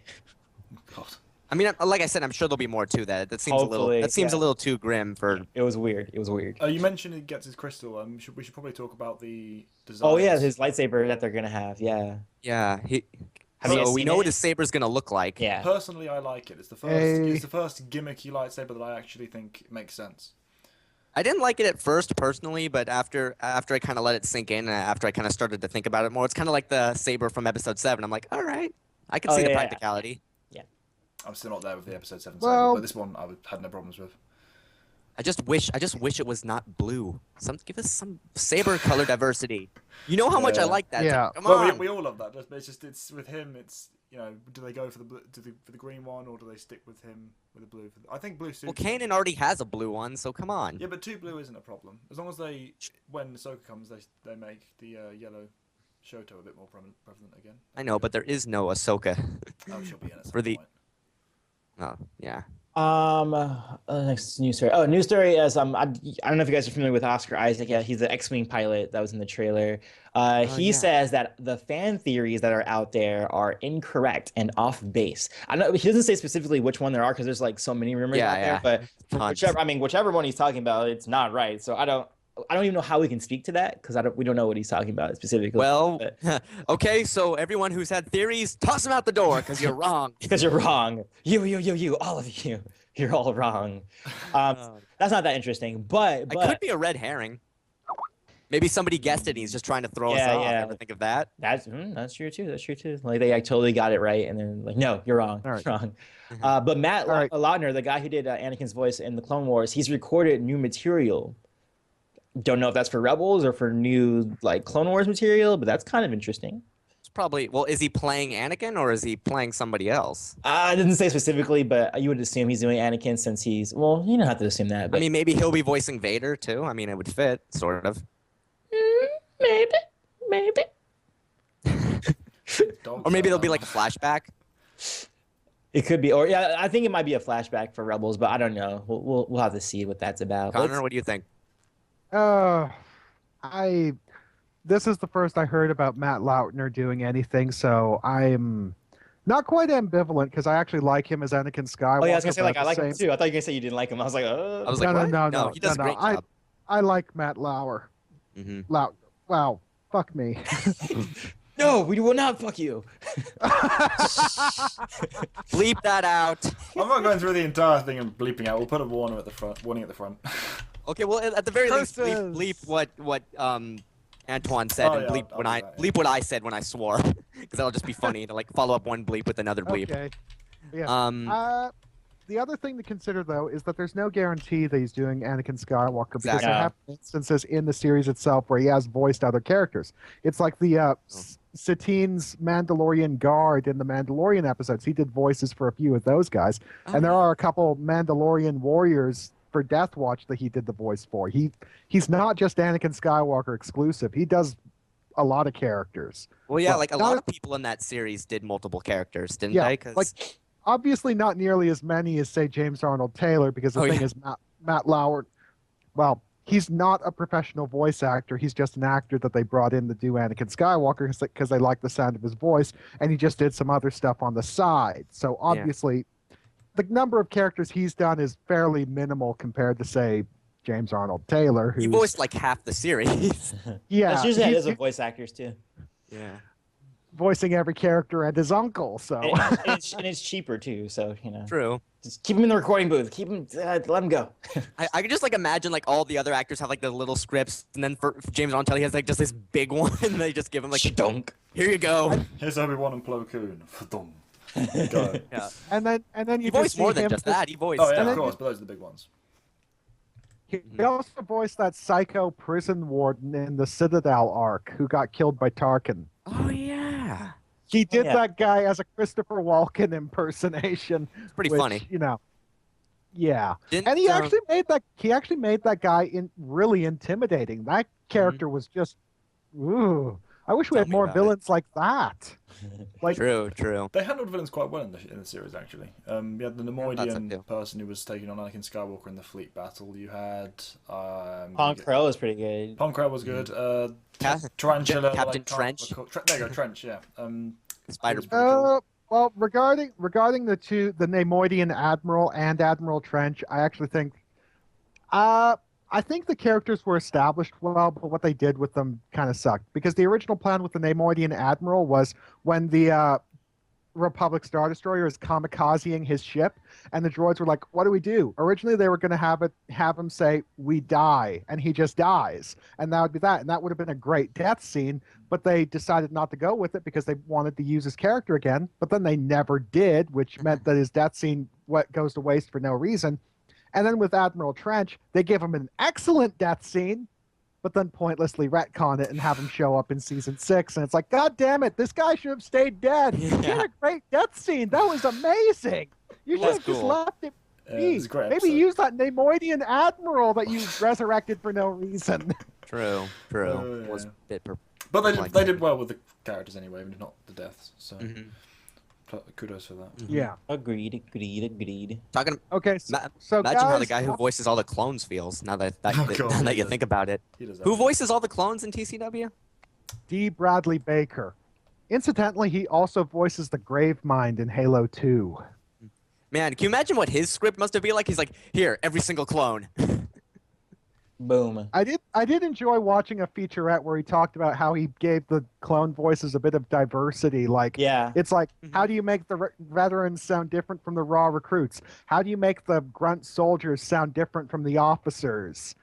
God. I mean, like I said, I'm sure there'll be more to that. That seems Hopefully, a little too grim for. It was weird. It was weird. You mentioned he gets his crystal. We should probably talk about the design. Oh yeah, his lightsaber that they're gonna have. Yeah. Yeah. Have you So we seen know it? what his saber's gonna look like. Yeah. Personally, I like it. It's the first. Hey. It's the first gimmicky lightsaber that I actually think makes sense. I didn't like it at first personally, but after I kind of let it sink in, after I kind of started to think about it more, it's kind of like the saber from Episode 7. I'm like, all right, I can see the practicality. I'm still not there with the Episode 7 Well- saber, but this one I had no problems with. I just wish it was not blue. Give us some saber color diversity. You know how much I Yeah. like that. Yeah. Come Well, on. we all love that. It's with him. It's do they go for the green one or do they stick with him with the blue? I think blue suits. Well, Kanan already has a blue one, so come on. Yeah, but 2 blue isn't a problem as long as when Ahsoka comes, they make the yellow Shoto a bit more prevalent again. I know, but there is no Ahsoka. Oh, she'll be in at some For the- point. Oh, yeah. Next news story. Oh, news story is I don't know if you guys are familiar with Oscar Isaac. Yeah, he's the X-wing pilot that was in the trailer. He yeah. says that the fan theories that are out there are incorrect and off base. I know he doesn't say specifically which one there are because there's like so many rumors out there. But Tons. whichever one he's talking about, it's not right. So I don't even know how we can speak to that because we don't know what he's talking about specifically. Well, okay, so everyone who's had theories, toss them out the door because you're wrong. Because you're wrong. You, all of you. You're all wrong. That's not that interesting, but It could be a red herring. Maybe somebody guessed it and he's just trying to throw us off. Yeah. Ever think of that? That's true too. That's true too. Like they totally got it right, and then like, no, you're wrong. All right. You're wrong. But Matt Lautner, the guy who did Anakin's voice in the Clone Wars, he's recorded new material. Don't know if that's for Rebels or for new like Clone Wars material, but that's kind of interesting. It's probably. Well, is he playing Anakin or is he playing somebody else? I didn't say specifically, but you would assume he's doing Anakin since he's you don't have to assume that. But I mean, maybe he'll be voicing Vader too. I mean, it would fit, sort of. maybe. Or maybe there'll be like a flashback. It could be, or yeah, I think it might be a flashback for Rebels, but I don't know. We'll have to see what that's about. Connor, what do you think? This is the first I heard about Matt Lautner doing anything, so I'm not quite ambivalent because I actually like him as Anakin Skywalker. Oh yeah, I was gonna say but like I like him too. I thought you were gonna say you didn't like him. I was like, I was like, no, what? no, He does a great job. I like Matt Lauer. Mm-hmm. Wow, fuck me. No, we will not fuck you. Bleep that out. I'm not going through the entire thing and bleeping out. We'll put a warning at the front. Okay, well, at the very least, Curses. bleep what Antoine said and bleep I'll do that, yeah. bleep what I said when I swore, because that'll just be funny to like follow up one bleep with another bleep. Okay. Yeah. The other thing to consider, though, is that there's no guarantee that he's doing Anakin Skywalker because Exactly. there have been instances in the series itself where he has voiced other characters. It's like the Satine's Mandalorian guard in the Mandalorian episodes. He did voices for a few of those guys, and there are a couple Mandalorian warriors for Death Watch that he did the voice for. He's not just Anakin Skywalker exclusive. He does a lot of characters. Well, yeah, But like a not- lot of people in that series did multiple characters, didn't Yeah, they? 'Cause- like obviously not nearly as many as say James Arnold Taylor, because the thing is Matt Lauer. Well, he's not a professional voice actor. He's just an actor that they brought in to do Anakin Skywalker because they like the sound of his voice, and he just did some other stuff on the side. So obviously, the number of characters he's done is fairly minimal compared to say James Arnold Taylor, who he voiced like half the series. yeah, That's usually how it he's is with voice actors too. Yeah. voicing every character and his uncle. So And it's cheaper too. So True. just keep him in the recording booth. Keep him. Let him go. I could just like imagine like all the other actors have like the little scripts, and then for James Arnold, he has like just this big one, and they just give him like, Dunk. here you go. Here's Obi-Wan and Plo Koon. Fa-dum. Go. Yeah. and then He you voiced just more see than him just that. He voiced. Oh yeah, And of then- course, but those are the big ones. He also voiced that psycho prison warden in the Citadel arc who got killed by Tarkin. Oh yeah. He did Yeah. that guy as a Christopher Walken impersonation. Pretty which, funny. Yeah, Didn't, and he actually made that. He actually made that guy really intimidating. That character was just. Ooh, I wish we Tell had me more about it. villains like that. Like, True. They handled villains quite well in the series, actually. You had the too. Nemoidian person who was taking on Anakin Skywalker in the fleet battle. You had Pong Krell is pretty good. Pong Krell was good. Tarantula, Tarantula, Captain Trench. There you go, Trench. Yeah. Spider. Pretty cool. well, regarding the Nemoidian Admiral and Admiral Trench, I actually think, I think the characters were established well, but what they did with them kind of sucked because the original plan with the Nemoidian Admiral was when the Republic Star Destroyer is kamikazing his ship, and the droids were like, "What do we do?" Originally, they were going to have him say, "We die," and he just dies, and that would be that, and that would have been a great death scene. But they decided not to go with it because they wanted to use his character again. But then they never did, which meant that his death scene goes to waste for no reason. And then with Admiral Trench, they give him an excellent death scene, but then pointlessly retcon it and have him show up in season 6. And it's like, God damn it, this guy should have stayed dead. He had a great death scene. That was amazing. You should have just left it be. It's a great Maybe episode. use that Nemoidian Admiral that you resurrected for no reason. True. Oh, Was yeah. a bit But they like they that. did well with the characters anyway, even if not the deaths. So Mhm. kudos for that. Yeah. Agreed. Talking. Okay, so Imagine how the guys, guy who voices all the clones feels. Now that Oh, God, now that you yeah. think about it, He does who that. voices all the clones in TCW? D. Bradley Baker. Incidentally, he also voices the Gravemind in Halo 2. Man, can you imagine what his script must have been like? He's like, here, every single clone. Boom. I did enjoy watching a featurette where he talked about how he gave the clone voices a bit of diversity. Like, Yeah. it's like, Mhm. how do you make the veterans sound different from the raw recruits? How do you make the grunt soldiers sound different from the officers?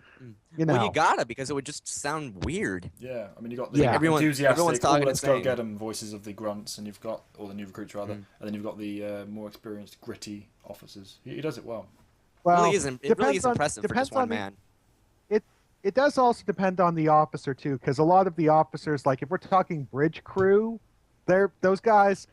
You know, Well, you gotta, because it would just sound weird. Yeah, I mean you got the Yeah. Everyone's enthusiastic, talking let's the go same. get 'em voices of the grunts, and you've got or the new recruits rather, Mm. and then you've got the more experienced, gritty officers. He does it well. well, It really depends is on- impressive for depends just one on the- man. It does also depend on the officer too, because a lot of the officers, like if we're talking bridge crew, those guys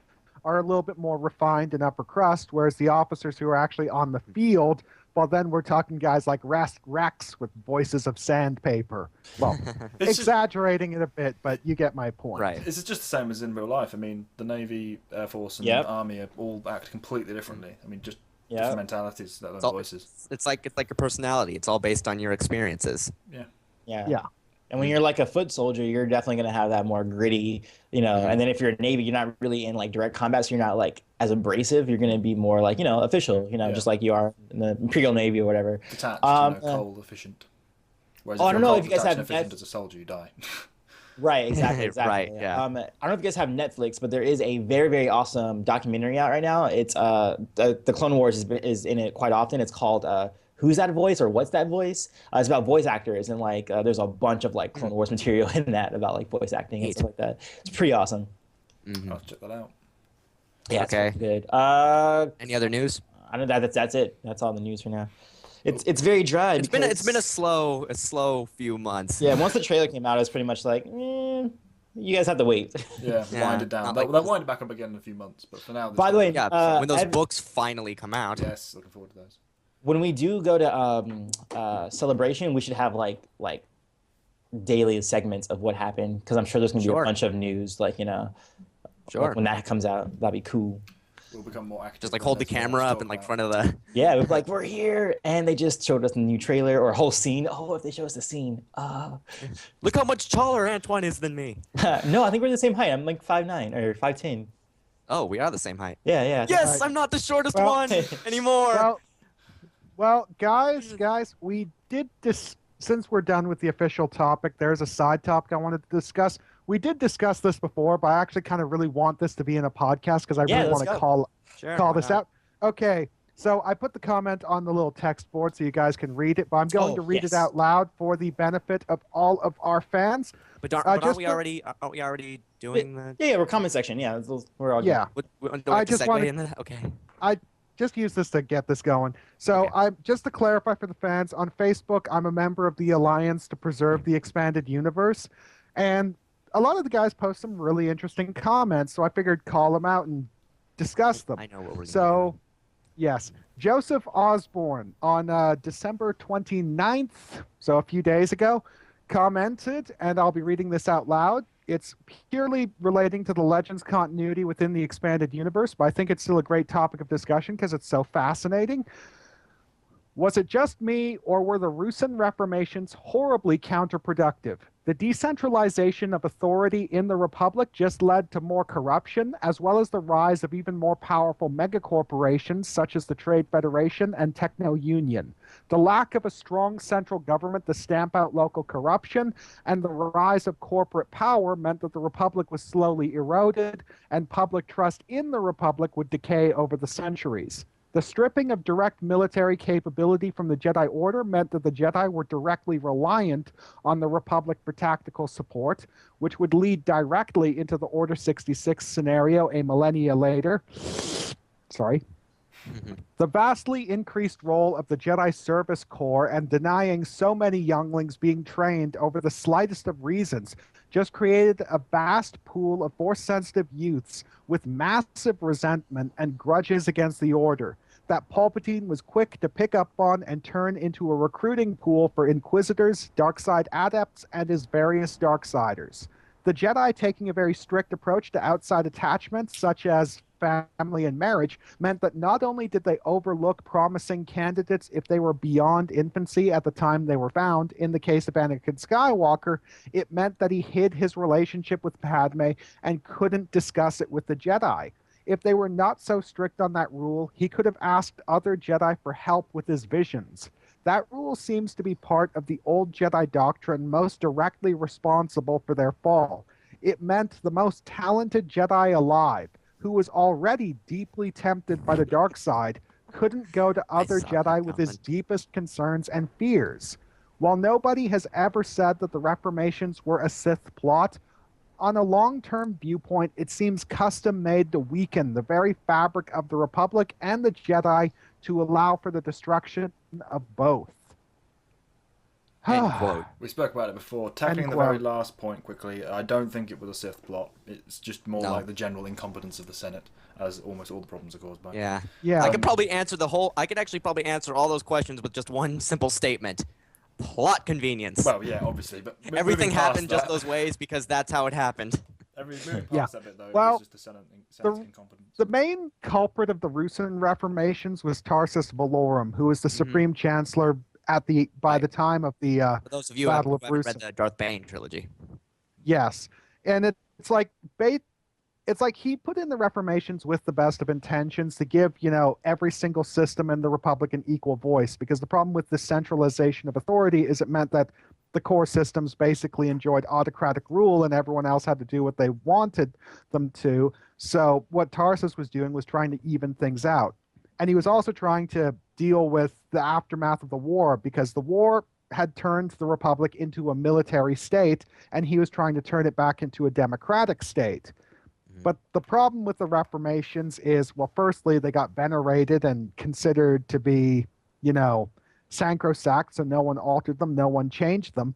are a little bit more refined and upper crust, whereas the officers who are actually on the field, well, then we're talking guys like Rex with voices of sandpaper. Well, It's just, exaggerating it a bit, but you get my point. Right. it's just the same as in real life. I mean, the Navy, Air Force, and Yep. Army are all act completely differently. I mean, just Yeah. different mentalities, let alone It's all- voices. It's like your personality. It's all based on your experiences. Yeah. Yeah. And when you're like a foot soldier, you're definitely gonna have that more gritty, And then if you're a Navy, you're not really in like direct combat, so you're not like as abrasive. You're gonna be more like official, Yeah. just like you are in the Imperial Navy or whatever. Detached, cold, efficient. Whereas Oh, I if don't you're know cold, if you guys detached, have and efficient F- as a soldier, you die. Right, exactly. Right, yeah. I don't know if you guys have Netflix, but there is a very, very awesome documentary out right now. It's the Clone Wars is in it quite often. It's called Who's That Voice or What's That Voice? It's about voice actors, and like there's a bunch of like Clone Wars material in that about like voice acting and Neat. stuff like that. It's pretty awesome. Mhm. I'll check that out. Yeah, Okay. it's good. Any other news? I don't know that's it. That's all the news for now. It's very dry. It's been a because- slow few months. Yeah, once the trailer came out, it was pretty much like, you guys have to wait. Yeah, Yeah, wind it down. not They'll, like- they'll wind it back up again in a few months, but for now. By the way, Yeah, when those I've- books finally come out. yes, looking forward to those. When we do go to Celebration, we should have like daily segments of what happened, because I'm sure there's gonna be Sure. a bunch of news, Sure. when that comes out. That'd be cool. We'll become more active. Just like and hold the there's more camera to up talk in like about. front of the. Yeah, we're like, we're here, and they just showed us a new trailer or a whole scene. Oh, if they show us the scene. Look how much taller Antoine is than me. No, I think we're the same height. I'm like 5'9" or 5'10". Oh, we are the same height. Yeah. Yes, I'm not the shortest Well- one anymore. Well, guys, we did this. Since we're done with the official topic, there's a side topic I wanted to discuss. We did discuss this before, but I actually kind of really want this to be in a podcast because I Yeah, really let's want to go. Sure, call why this not? out. Okay, so I put the comment on the little text board so you guys can read it, but I'm going Oh, to read yes. it out loud for the benefit of all of our fans. But just aren't we for- already doing the? Yeah, we're comment section. Yeah, we're all good. Yeah, Do I I have to just segue wanted- into that? Okay. just use this to get this going. So Okay. I'm just to clarify for the fans, on Facebook, I'm a member of the Alliance to Preserve the Expanded Universe, and a lot of the guys post some really interesting comments, so I figured call them out and discuss them. I know what we're. So Yes. Joseph Osborne on December 29th, so a few days ago, commented, and I'll be reading this out loud. It's purely relating to the Legends continuity within the expanded universe, but I think it's still a great topic of discussion because it's so fascinating. Was it just me, or were the Rusan reformations horribly counterproductive? The decentralization of authority in the Republic just led to more corruption, as well as the rise of even more powerful megacorporations such as the Trade Federation and Techno Union. The lack of a strong central government to stamp out local corruption and the rise of corporate power meant that the Republic was slowly eroded, and public trust in the Republic would decay over the centuries. The stripping of direct military capability from the Jedi Order meant that the Jedi were directly reliant on the Republic for tactical support, which would lead directly into the Order 66 scenario a millennia later. Sorry. The vastly increased role of the Jedi Service Corps and denying so many younglings being trained over the slightest of reasons just created a vast pool of Force-sensitive youths with massive resentment and grudges against the Order that Palpatine was quick to pick up on and turn into a recruiting pool for Inquisitors, Darkside adepts, and his various Darksiders. The Jedi taking a very strict approach to outside attachments, such as family and marriage, meant that not only did they overlook promising candidates if they were beyond infancy at the time they were found, in the case of Anakin Skywalker, it meant that he hid his relationship with Padme and couldn't discuss it with the Jedi. If they were not so strict on that rule, he could have asked other Jedi for help with his visions. That rule seems to be part of the old Jedi doctrine most directly responsible for their fall. It meant the most talented Jedi alive, who was already deeply tempted by the dark side, couldn't go to other Jedi with his deepest concerns and fears. While nobody has ever said that the Reformations were a Sith plot, on a long-term viewpoint, it seems custom-made to weaken the very fabric of the Republic and the Jedi to allow for the destruction of both. End quote. We spoke about it before. Tackling the very last point quickly, I don't think it was a Sith plot. It's just more like the general incompetence of the Senate, as almost all the problems are caused by. Yeah. Yeah. I could actually probably answer all those questions with just one simple statement. Plot convenience. Well, yeah, obviously, but everything happened just those ways because that's how it happened. Moving past that bit, though, well, it was just the Senate incompetence. The main culprit of the Rusan reformations was Tarsis Valorum, who was the Supreme Chancellor by the time of the For those of you Battle who of haven't Rusan. read the Darth Bane trilogy. Yes, and it's like he put in the reformations with the best of intentions to give, every single system in the Republic an equal voice, because the problem with the centralization of authority is it meant that the core systems basically enjoyed autocratic rule and everyone else had to do what they wanted them to. So what Tarsus was doing was trying to even things out. And he was also trying to deal with the aftermath of the war, because the war had turned the Republic into a military state, and he was trying to turn it back into a democratic state. But the problem with the Reformations is, well, firstly, they got venerated and considered to be, sacrosanct, so no one altered them, no one changed them.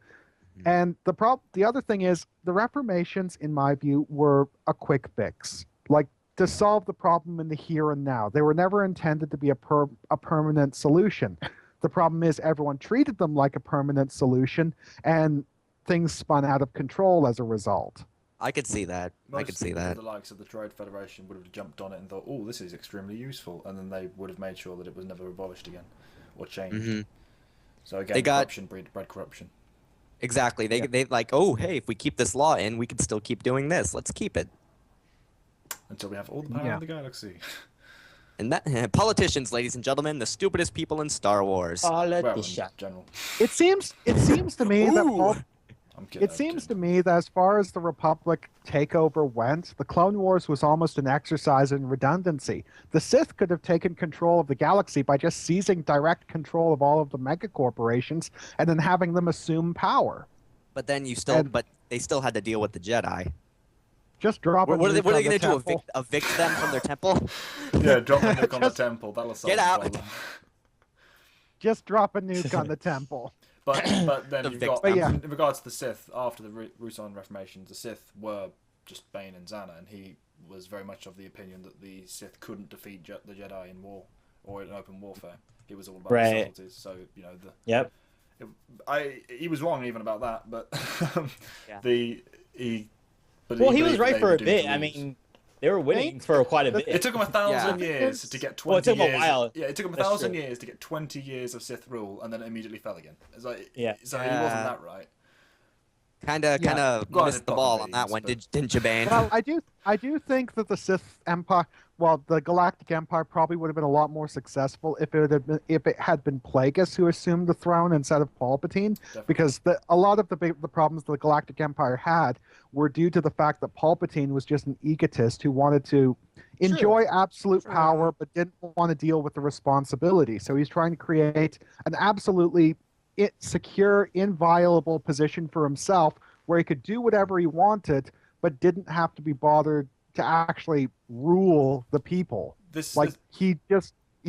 And the other thing is, the Reformations, in my view, were a quick fix, like to solve the problem in the here and now. They were never intended to be a permanent solution. The problem is everyone treated them like a permanent solution, and things spun out of control as a result. I could see that. The likes of the Trade Federation would have jumped on it and thought, "Oh, this is extremely useful," and then they would have made sure that it was never abolished again or changed. So again, corruption bred corruption. Exactly. They like, oh, hey, if we keep this law in, we can still keep doing this. Let's keep it until we have all the power in the galaxy. And that politicians, ladies and gentlemen, the stupidest people in Star Wars. Politician. Well, in general. It seems to me that. It seems to me that as far as the Republic takeover went, the Clone Wars was almost an exercise in redundancy. The Sith could have taken control of the galaxy by just seizing direct control of all of the megacorporations and then having them assume power. But then but they still had to deal with the Jedi. Just drop. What are they going to do? Evict them from their temple? Yeah, drop a nuke on the temple. That'll solve Get out. the problem. Just drop a nuke on the temple. But then in regards to the Sith, after the Rusan Reformations, the Sith were just Bane and Xana, and he was very much of the opinion that the Sith couldn't defeat the Jedi in war, or in open warfare. It was all about Right. subtleties. So Yep. he was wrong even about that, but Yeah. he Well, he was believed right they for were a doomed bit. to I lose. mean, they were winning for quite a bit. It took him 1,000 Yeah. years to get 20 Well, it took him a years. while. Yeah, it took him That's 1,000 true. years to get 20 years of Sith rule, and then it immediately fell again. It's like, Yeah. so he Yeah. wasn't that right. Kind of Granted, missed the ball on Pocket that one, Beans, didn't you, Bane? Well, I do think that the Sith Empire, well, the Galactic Empire probably would have been a lot more successful if it had been Plagueis who assumed the throne instead of Palpatine, Definitely. because a lot of the problems the Galactic Empire had were due to the fact that Palpatine was just an egotist who wanted to enjoy absolute power but didn't want to deal with the responsibility. So he's trying to create an absolutely secure, inviolable position for himself where he could do whatever he wanted but didn't have to be bothered to actually rule the people. He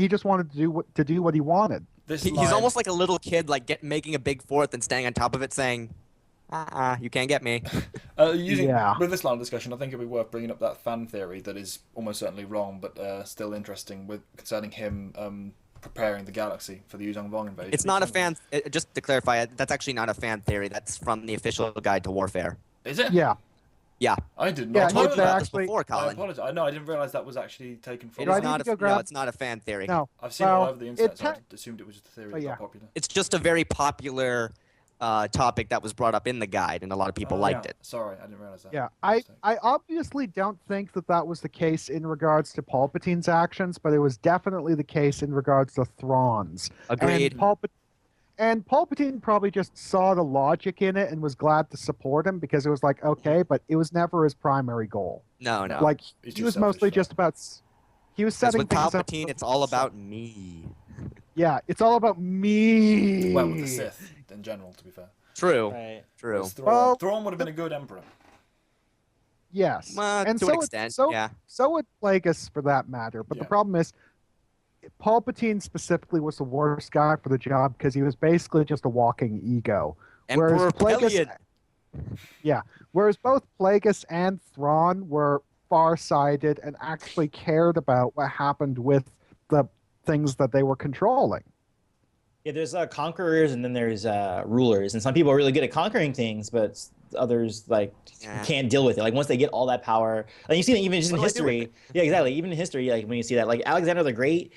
just wanted to do what he wanted. He's almost like a little kid, like making a big fort and standing on top of it, saying, you can't get me. With this line of discussion, I think it'd be worth bringing up that fan theory that is almost certainly wrong, but still interesting concerning him preparing the galaxy for the Yuzong Vong invasion. It's not a fan. Just to clarify, that's actually not a fan theory. That's from the official guide to warfare. Is it? Yeah. Yeah. I did Yeah, not know I told you that. about this before, I Colin. apologize. No, I didn't realize that was actually taken from. It Do I is need not to go no, grab- it's not a fan theory. No. I've seen it all Well, over the internet, so I it assumed it was just a theory But that yeah. got popular. It's just a very popular topic that was brought up in the guide, and a lot of people liked it. Sorry, I didn't realize that. Yeah, I obviously don't think that was the case in regards to Palpatine's actions, but it was definitely the case in regards to Thrawn's. Agreed. And Palpatine probably just saw the logic in it and was glad to support him because it was like, okay, but it was never his primary goal. No. Like, He's he too was selfish mostly for just about... He was Because setting with things up... Palpatine, it's all about me. Yeah, it's all about me. Well, with the Sith in general, to be fair. True. Right. True. Well, Thrawn would have been a good emperor. Yes. Well, and to so an extent, yeah. So would Plagueis for that matter. But the Yeah. problem is, Palpatine specifically was the worst guy for the job because he was basically just a walking ego. Emperor Pelion. Whereas both Plagueis and Thrawn were far-sighted and actually cared about what happened with the things that they were controlling. Yeah, there's conquerors and then there's rulers, and some people are really good at conquering things, but others can't deal with it. Like once they get all that power, like you see that even just in What do I do with history. Yeah, exactly. Even in history, like when you see that, like Alexander the Great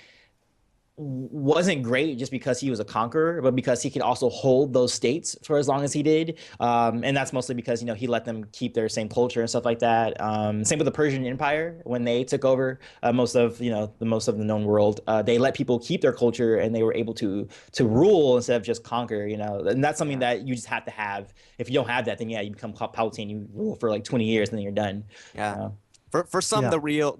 wasn't great just because he was a conqueror, but because he could also hold those states for as long as he did, and that's mostly because he let them keep their same culture and stuff like that. Same with the Persian Empire when they took over most of the known world. They let people keep their culture and they were able to rule instead of just conquer. And that's something that you just have to have. If you don't have that, then you become Palpatine. You rule for like 20 years and then you're done. Yeah. For some, the real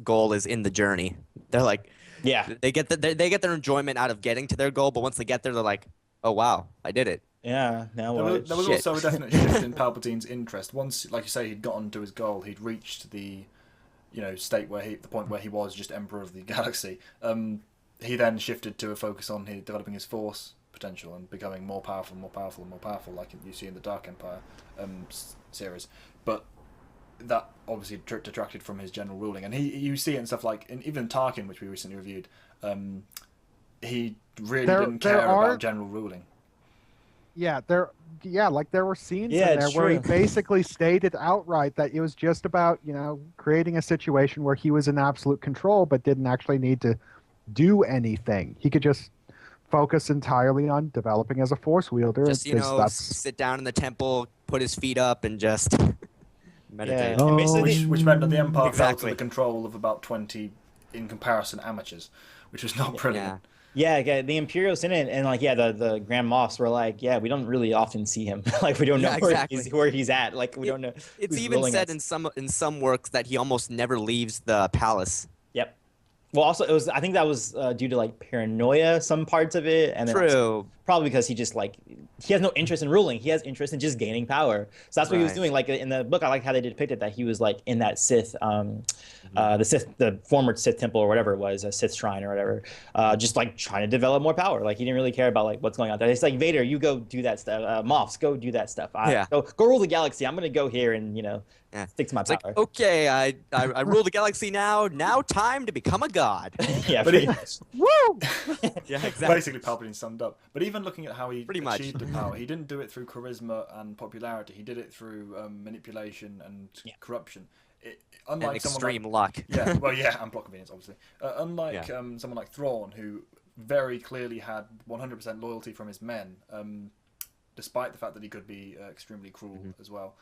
goal is in the journey. They're like. Yeah. They get their enjoyment out of getting to their goal, but once they get there, they're like, "Oh wow, I did it." Yeah. Now what? There was also a definite shift in Palpatine's interest. Once, like you say, he'd gotten to his goal, he'd reached the state the point where he was just Emperor of the Galaxy. He then shifted to a focus on developing his Force potential and becoming more powerful, like you see in the Dark Empire series. But that obviously detracted from his general ruling, and you see it in stuff like even Tarkin, which we recently reviewed. He really didn't care about general ruling. Yeah, there were scenes Yeah, in there it's where he true. basically stated outright that it was just about creating a situation where he was in absolute control, but didn't actually need to do anything. He could just focus entirely on developing as a Force wielder. Just sit down in the temple, put his feet up, and just meditate. Yeah. And basically, Which meant that the Empire fell to Exactly. the control of about 20, in comparison, amateurs, which was not brilliant. Yeah, the Imperial Senate and the Grand Moffs were like, we don't really often see him. Like we don't know where he's at. Like we don't know. It's who's even ruling said us. in some works that he almost never leaves the palace. Yep. Well, also I think that was due to like paranoia, some parts of it, and then True. probably because he just he has no interest in ruling. He has interest in just gaining power. So that's what he was Right. doing. Like in the book, I like how they depicted that he was like in that Sith, the former Sith temple or whatever it was, a Sith shrine or whatever, just like trying to develop more power. Like he didn't really care about like what's going on there. It's like Vader, you go do that stuff. Moffs, go do that stuff. Yeah. Go rule the galaxy. I'm gonna go here and Yeah. stick to my It's power. like, okay, I rule the galaxy now. Now time to become a god. Yeah, But pretty he- much. Woo! Yeah, exactly. Basically, Palpatine summed up. But even looking at how he Pretty much. achieved the power, he didn't do it through charisma and popularity. He did it through manipulation and corruption. Unlike And someone extreme like, luck. yeah, well, yeah, and plot convenience, obviously. Unlike someone like Thrawn, who very clearly had 100% loyalty from his men, despite the fact that he could be extremely cruel as well.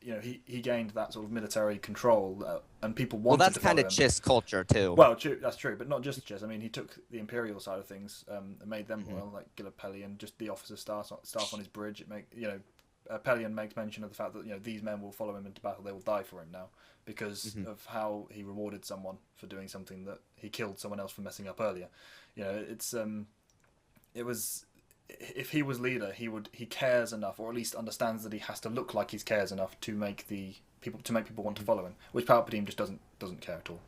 He gained that sort of military control, and people wanted Well, that's to follow kind of him. Chiss culture too. Well, that's true, but not just Chiss. I mean, he took the Imperial side of things and made them loyal, like Gallipelian, just the officer staff on his bridge. Pelion makes mention of the fact that these men will follow him into battle; they will die for him now because of how he rewarded someone for doing something that he killed someone else for messing up earlier. It was. If he was leader, he cares enough, or at least understands that he has to look like he cares enough to make people want to follow him. Which Palpatine just doesn't care at all.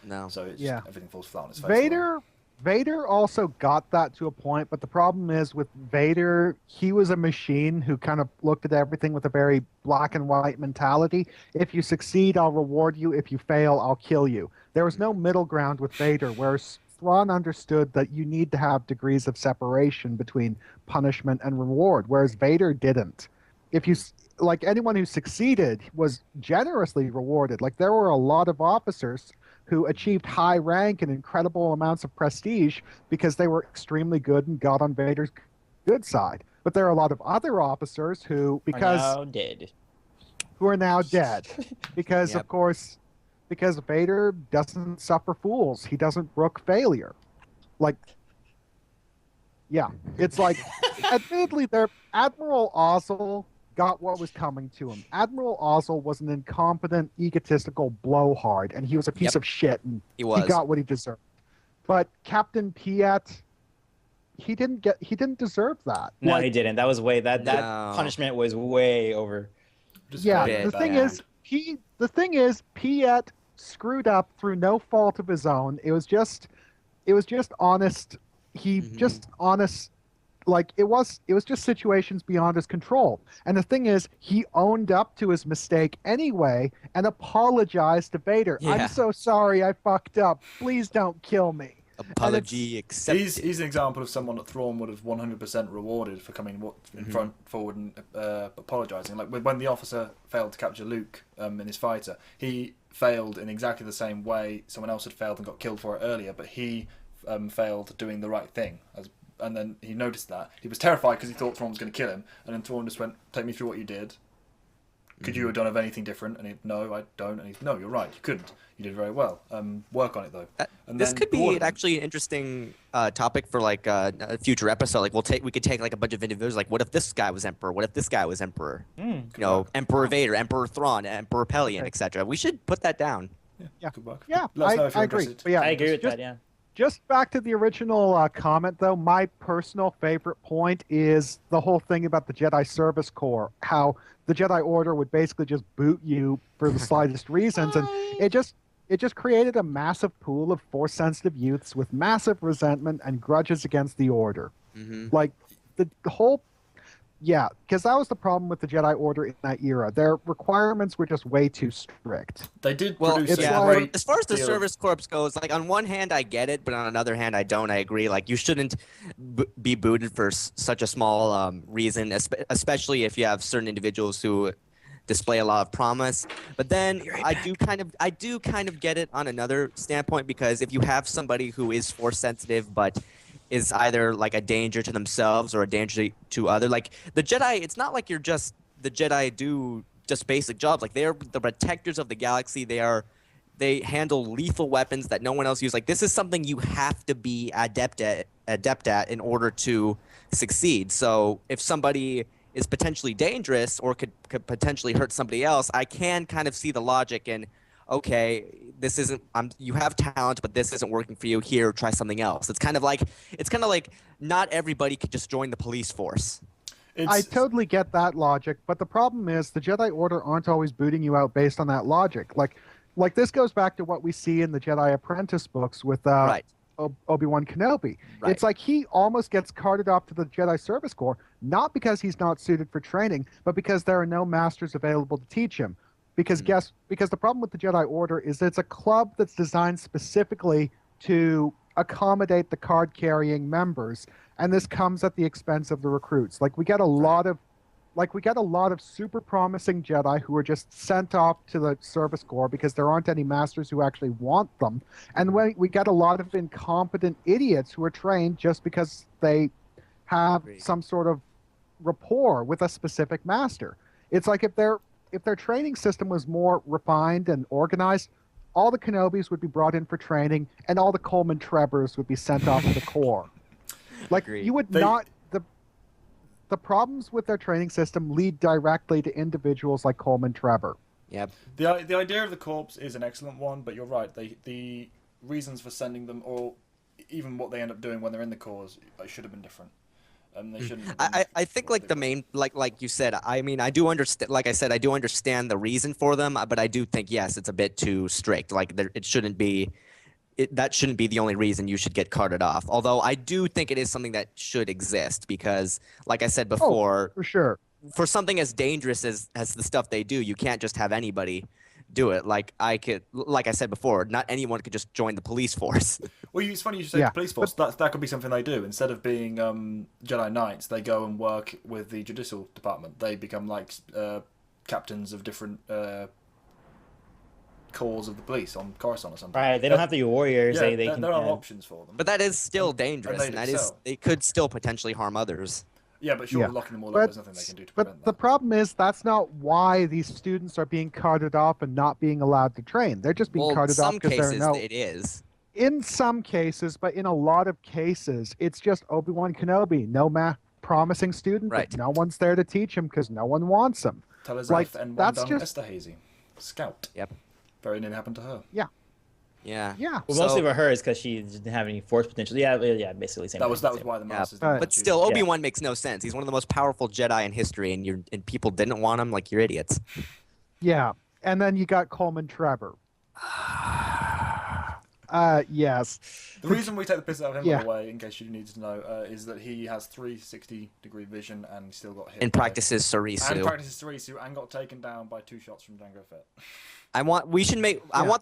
No. So it's Yeah. everything falls flat on its face. Vader also got that to a point, but the problem is with Vader, he was a machine who kind of looked at everything with a very black and white mentality. If you succeed, I'll reward you. If you fail, I'll kill you. There was no middle ground with Vader, whereas Thrawn understood that you need to have degrees of separation between punishment and reward, whereas Vader didn't. If you like, anyone who succeeded was generously rewarded. Like, there were a lot of officers who achieved high rank and incredible amounts of prestige because they were extremely good and got on Vader's good side. But there are a lot of other officers who, Are now dead. who are now dead because, Yep. of course, because Vader doesn't suffer fools. He doesn't brook failure. Like, yeah, it's like, admittedly, Admiral Ozzel got what was coming to him. Admiral Ozzel was an incompetent, egotistical blowhard, and he was a piece Yep. of shit, and He was. got what he deserved. But Captain Piet, he didn't deserve that. No, Like, he didn't. That was that No. punishment was way over. Just yeah, very the bad. thing is, Piet screwed up through no fault of his own. It was just honest. He just honest. Like, it was just situations beyond his control. And the thing is, he owned up to his mistake anyway and apologized to Vader. Yeah. I'm so sorry, I fucked up. Please don't kill me. Apology accepted. He's an example of someone that Thrawn would have 100% rewarded for coming forward and apologising. Like when the officer failed to capture Luke in his fighter, he failed in exactly the same way someone else had failed and got killed for it earlier, but he failed doing the right thing. And then he noticed that. He was terrified because he thought Thrawn was going to kill him, and then Thrawn just went, "Take me through what you did. Could you have done of anything different?" And he, "No, I don't." And he's, "No, you're right. You couldn't. You did very well. Work on it though." And This then could be rewarded him. actually an interesting topic for like a future episode. Like we could take like a bunch of individuals. Like, what if this guy was emperor? What if this guy was emperor? Emperor Vader, Emperor Thrawn, Emperor Pelion, etc. We should put that down. Yeah. Good work. Yeah, Let us know if I you're agree. interested. But yeah, I agree with just- that. Yeah. Just back to the original comment, though, my personal favorite point is the whole thing about the Jedi Service Corps, how the Jedi Order would basically just boot you for the slightest reasons, and it just created a massive pool of Force-sensitive youths with massive resentment and grudges against the Order. Like, the whole... Yeah, because that was the problem with the Jedi Order in that era. Their requirements were just way too strict. They did Well, produce it's a like- great as far as the deal of- service corps goes, like on one hand I get it, but on another hand I don't. I agree. Like you shouldn't be booted for such a small reason, especially if you have certain individuals who display a lot of promise. But then I do kind of get it on another standpoint, because if you have somebody who is force sensitive but is either like a danger to themselves or a danger to other, like the Jedi, it's not like you're just the Jedi do just basic jobs. Like they're the protectors of the galaxy. They handle lethal weapons that no one else uses. Like this is something you have to be adept at in order to succeed. So if somebody is potentially dangerous or could potentially hurt somebody else, I can kind of see the logic in, okay, this isn't. You have talent, but this isn't working for you. Here, try something else. It's kind of like not everybody could just join the police force. I totally get that logic, but the problem is the Jedi Order aren't always booting you out based on that logic. Like this goes back to what we see in the Jedi Apprentice books with Right. Obi-Wan Kenobi. Right. It's like he almost gets carted off to the Jedi Service Corps, not because he's not suited for training, but because there are no masters available to teach him. Because because the problem with the Jedi Order is that it's a club that's designed specifically to accommodate the card-carrying members, and this comes at the expense of the recruits. Like we get a lot of super promising Jedi who are just sent off to the service corps because there aren't any masters who actually want them, and we get a lot of incompetent idiots who are trained just because they have some sort of rapport with a specific master. It's like if their training system was more refined and organized, all the Kenobis would be brought in for training, and all the Coleman Trebors would be sent off to the Corps. Like, you would not... The problems with their training system lead directly to individuals like Coleman Trevor. Yep. The idea of the corps is an excellent one, but you're right. The reasons for sending them, or even what they end up doing when they're in the corps, should have been different. They shouldn't. I think like the main like you said. I mean, I do understand. Like I said, I do understand the reason for them, but I do think yes, it's a bit too strict. Like it shouldn't be. That shouldn't be the only reason you should get carted off. Although I do think it is something that should exist because, like I said before, for sure, for something as dangerous as the stuff they do, you can't just have anybody do it. Like I said before, not anyone could just join the police force. Well, it's funny you say the police force. That could be something they do. Instead of being Jedi Knights, they go and work with the judicial department. They become like captains of different corps of the police on Coruscant or something. Right, they don't have to be warriors. Yeah, they can. There are options for them. But that is still dangerous, and they could still potentially harm others. Yeah, but sure, locking them all up, there's nothing they can do to prevent that. But the problem is that's not why these students are being carted off and not being allowed to train. They're just being carted off because there are no... it is. In some cases, but in a lot of cases, it's just Obi-Wan Kenobi, promising student, but no one's there to teach him because no one wants him. Tell us like, that's just Esterhazy, scout. Yep. Very nearly happened to her. Yeah. Well, mostly for her is because she didn't have any force potential. Yeah, basically same. That was why the masters. But still, Obi-Wan makes no sense. He's one of the most powerful Jedi in history, and people didn't want him. Like, you're idiots. Yeah, and then you got Coleman Trevor. Yes. The reason we take the piss out of him, by the way, in case you needed to know, is that he has 360-degree vision and he's still got hit. And practices Sarisu. And got taken down by 2 shots from Jango Fett. I want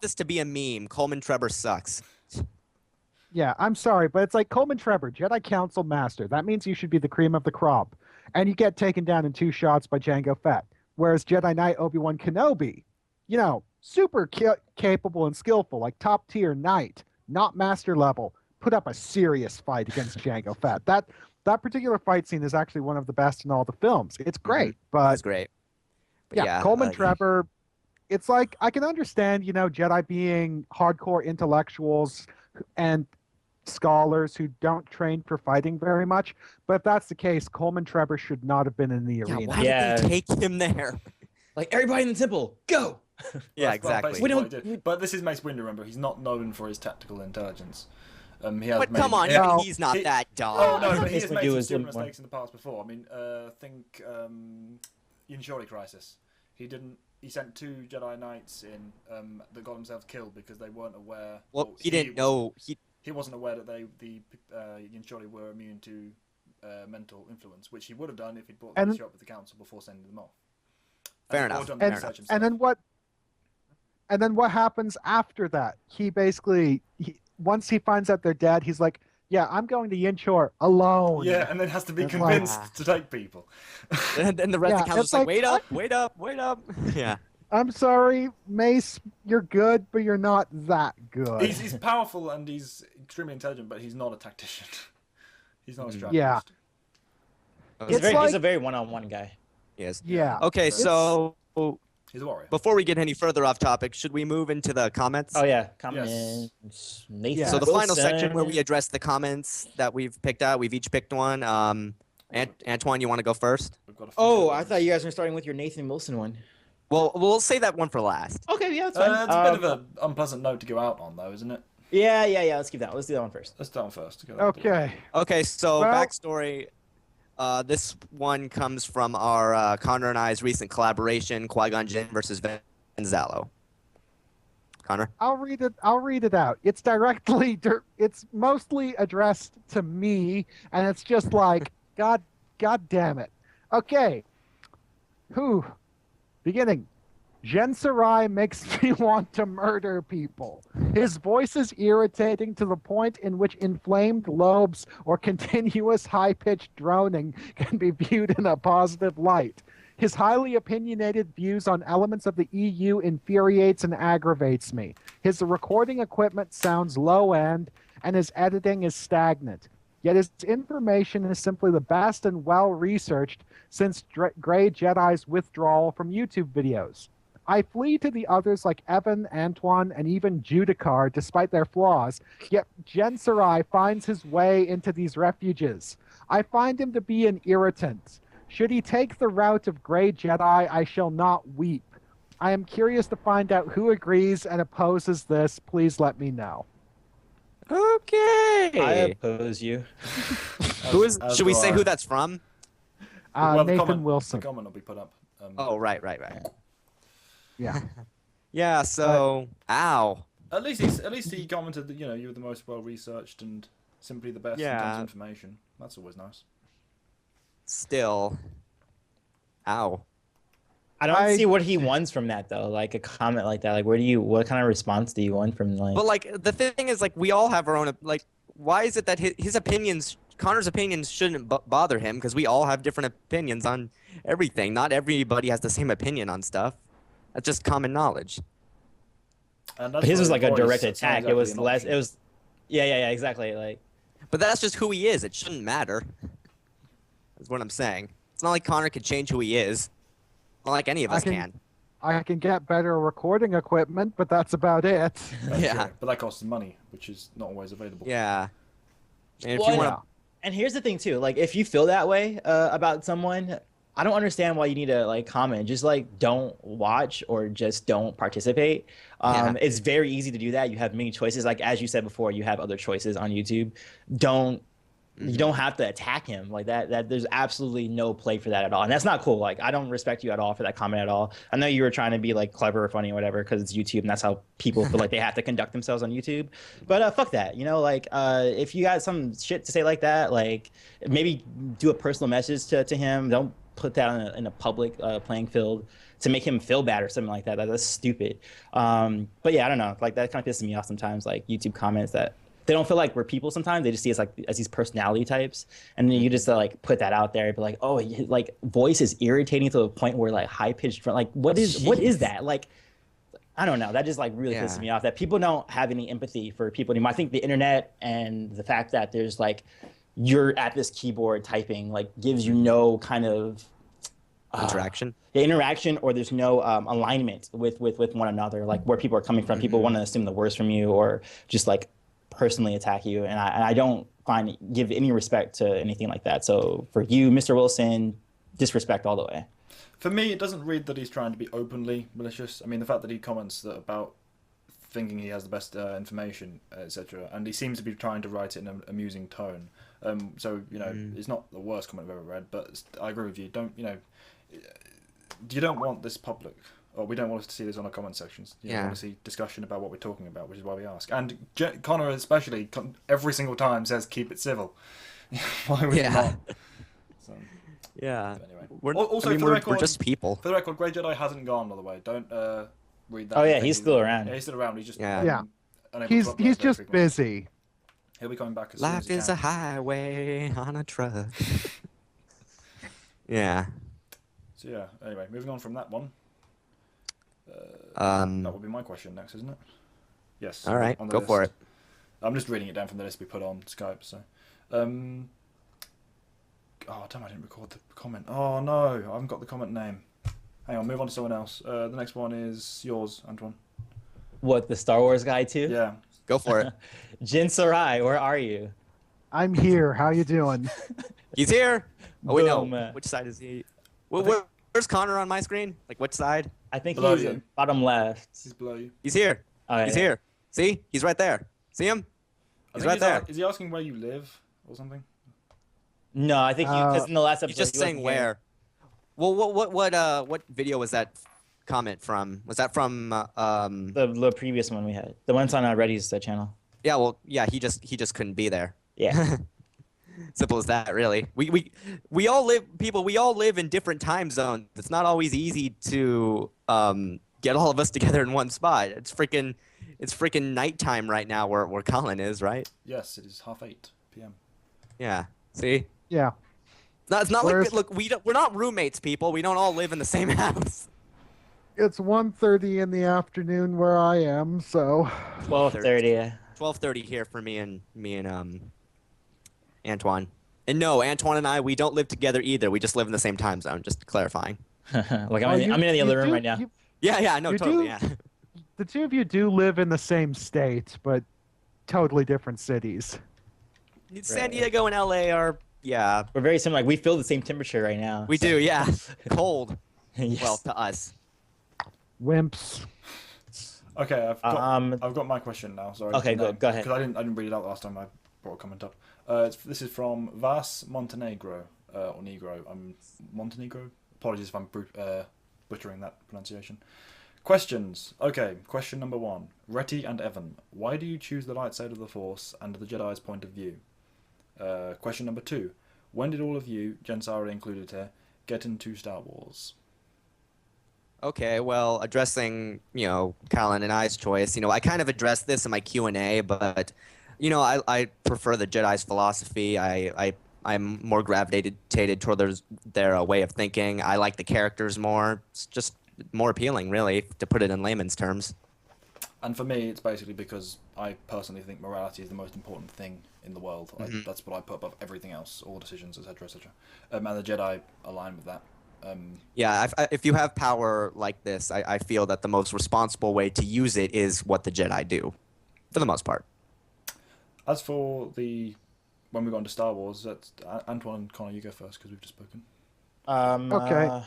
this to be a meme. Coleman Trevor sucks. Yeah, I'm sorry, but it's like Coleman Trevor, Jedi Council Master. That means you should be the cream of the crop. And you get taken down in 2 shots by Jango Fett. Whereas Jedi Knight Obi-Wan Kenobi, super capable and skillful, like top tier knight, not master level, put up a serious fight against Jango Fett. That particular fight scene is actually one of the best in all the films. It's great, but it's great. But Coleman Trevor. It's like, I can understand, Jedi being hardcore intellectuals and scholars who don't train for fighting very much. But if that's the case, Coleman Trevor should not have been in the arena. Why did they take him there? Like, everybody in the temple, go! Yeah, exactly. But this is Mace Windu, remember. He's not known for his tactical intelligence. Come on, he's not that dumb. Oh, no, but he has made some stupid mistakes in the past before. I mean, think Yinshori Crisis. He sent 2 Jedi Knights in that got themselves killed because they weren't aware. Well, he didn't know. He wasn't aware that the Yinshori were immune to mental influence, which he would have done if he'd brought the issue up with the council before sending them off. Fair enough. And then what happens after that? He basically, once he finds out they're dead, he's like, yeah, I'm going to Yinchor alone. Yeah, and then has to be convinced to take people. And the rest of the council's like, wait up. Yeah. I'm sorry, Mace, you're good, but you're not that good. He's powerful and he's extremely intelligent, but he's not a tactician. He's not a strategist. Yeah. He's a very one-on-one guy. Yes. Yeah. Okay, so he's a warrior. Before we get any further off topic, should we move into the comments? Oh yeah, comments. Yes. Nathan So the final section where we address the comments that we've picked out. We've each picked one. Antoine, you want to go first? I thought you guys were starting with your Nathan Wilson one. Well, we'll save that one for last. Okay, yeah, that's fine. It's a bit of an unpleasant note to go out on, though, isn't it? Yeah. Let's do that one first. Let's do that one first. Okay. Okay, so backstory. This one comes from our Connor and I's recent collaboration, Qui-Gon Jinn versus Venzalo. Connor? I'll read it out. It's it's mostly addressed to me, and it's just like, God damn it. Okay. Beginning. Jen Sarai makes me want to murder people. His voice is irritating to the point in which inflamed lobes or continuous high-pitched droning can be viewed in a positive light. His highly opinionated views on elements of the EU infuriates and aggravates me. His recording equipment sounds low-end, and his editing is stagnant. Yet his information is simply the best and well-researched since Grey Jedi's withdrawal from YouTube videos. I flee to the others like Evan, Antoine, and even Judicar, despite their flaws, yet Jen Sarai finds his way into these refuges. I find him to be an irritant. Should he take the route of Grey Jedi, I shall not weep. I am curious to find out who agrees and opposes this. Please let me know. Okay. I oppose you. Should we say who that's from? Nathan Wilson. The comment will be put up. Oh, right. Yeah. Yeah, so... ow. At least he commented that, you were the most well-researched and simply the best in terms of information. That's always nice. Still. Ow. I don't see what he wants from that though. Like a comment like that. Like what kind of response do you want from like? But like the thing is, like, we all have our own, like, why is it that his opinions, Connor's opinions, shouldn't bother him? Because we all have different opinions on everything. Not everybody has the same opinion on stuff. That's just common knowledge. But his was like a direct attack. It was less. It was. Yeah. Exactly. Like. But that's just who he is. It shouldn't matter. That's what I'm saying. It's not like Connor could change who he is. Not like any of us can. I can get better recording equipment, but that's about it. Yeah. But that costs money, which is not always available. Yeah. And if you want to. And here's the thing too. Like, if you feel that way about someone, I don't understand why you need to like comment. Just like don't watch or just don't participate. It's very easy to do that. You have many choices. Like as you said before, you have other choices on YouTube. You don't have to attack him like that. That there's absolutely no play for that at all, and that's not cool. Like I don't respect you at all for that comment at all. I know you were trying to be like clever or funny or whatever because it's YouTube and that's how people feel like they have to conduct themselves on YouTube. But fuck that. Like if you got some shit to say like that, like maybe do a personal message to him. Don't put that in a public playing field to make him feel bad or something like that. That's stupid. But yeah, I don't know. Like that kind of pisses me off sometimes. Like YouTube comments that. They don't feel like we're people sometimes. They just see us like as these personality types, and then you just like put that out there, but like, oh, like voice is irritating to the point where like high pitched, like what is that? Like, I don't know. That just like really pisses me off. That people don't have any empathy for people anymore. I think the internet and the fact that there's like you're at this keyboard typing like gives you no kind of interaction, or there's no alignment with one another. Like where people are coming from. People want to assume the worst from you, or just like personally attack you, and I don't give any respect to anything like that. So for you, Mr. Wilson, disrespect all the way. For me, it doesn't read that he's trying to be openly malicious. I mean, the fact that he comments about thinking he has the best information, etc., and he seems to be trying to write it in an amusing tone. So it's not the worst comment I've ever read, but I agree with you. You don't want this public. Or we don't want us to see this on our comment sections. We want to see discussion about what we're talking about, which is why we ask. And Connor especially, every single time says, keep it civil. Why would you not? So, yeah. Anyway. We're just people. For the record, Grey Jedi hasn't gone, by the way. Don't read that. Oh, yeah, he's still around. Yeah, he's still around. He's just... He's just busy. He'll be coming back as Life soon as is a highway on a truck. Yeah. So, yeah, anyway, moving on from that one. That would be my question next, isn't it? Yes. All right, go for it. I'm just reading it down from the list we put on Skype. So, oh damn! I didn't record the comment. Oh no, I haven't got the comment name. Hang on, move on to someone else. The next one is yours, Antoine. What, the Star Wars guy too? Yeah. Go for it. Jin Sarai, where are you? I'm here. How you doing? He's here. Oh wait, no. Boom. Which side is he? Where's Connor on my screen? Like which side? I think Below he's you. bottom left. He's below you. He's here. Oh, He's yeah. here. See? He's right there. See him? I He's think right there. Is he asking where you live or something? No, I think because in the last episode He's just he saying wasn't here. where. Well, what video was that comment from? Was that from The previous one we had, the one's on Reddy's channel. Yeah, well, yeah, he just couldn't be there. Yeah. Simple as that, really. We all live in different time zones. It's not always easy to get all of us together in one spot. It's freaking nighttime right now where Colin is, right? Yes, it is 8:30 p.m. Yeah. See? Yeah. It's not Whereas- like we're not roommates, people. We don't all live in the same house. It's 1:30 in the afternoon where I am, so 12:30. 12:30 here for me and Antoine. And no, Antoine and I, we don't live together either. We just live in the same time zone. Just clarifying. Like I'm in the other room right now. Yeah, no, You totally. do- Yeah. The two of you do live in the same state, but totally different cities. San Diego and LA are We're very similar. Like we feel the same temperature right now. we do, yeah. Cold. Yes. Well, to us. Wimps. Okay, I've got my question now. Sorry. Okay, go ahead. Because I didn't read it out last time I brought a comment up. This is from Vas Montenegro or Negro. Montenegro. Apologies if I'm butchering that pronunciation. Questions. Okay, question number 1. Retty and Evan, why do you choose the light side of the Force and the Jedi's point of view? Question number 2. When did all of you, Jensari included here, get into Star Wars? Okay, well, addressing, Colin and I's choice, I kind of addressed this in my Q&A, but, I prefer the Jedi's philosophy. I'm more gravitated toward their way of thinking. I like the characters more. It's just more appealing, really, to put it in layman's terms. And for me, it's basically because I personally think morality is the most important thing in the world. Mm-hmm. That's what I put above everything else, all decisions, etc., etc. And the Jedi align with that. Yeah, if you have power like this, I feel that the most responsible way to use it is what the Jedi do, for the most part. As for when we got into Star Wars, that's Antoine and Connor, you go first because we've just spoken. Okay.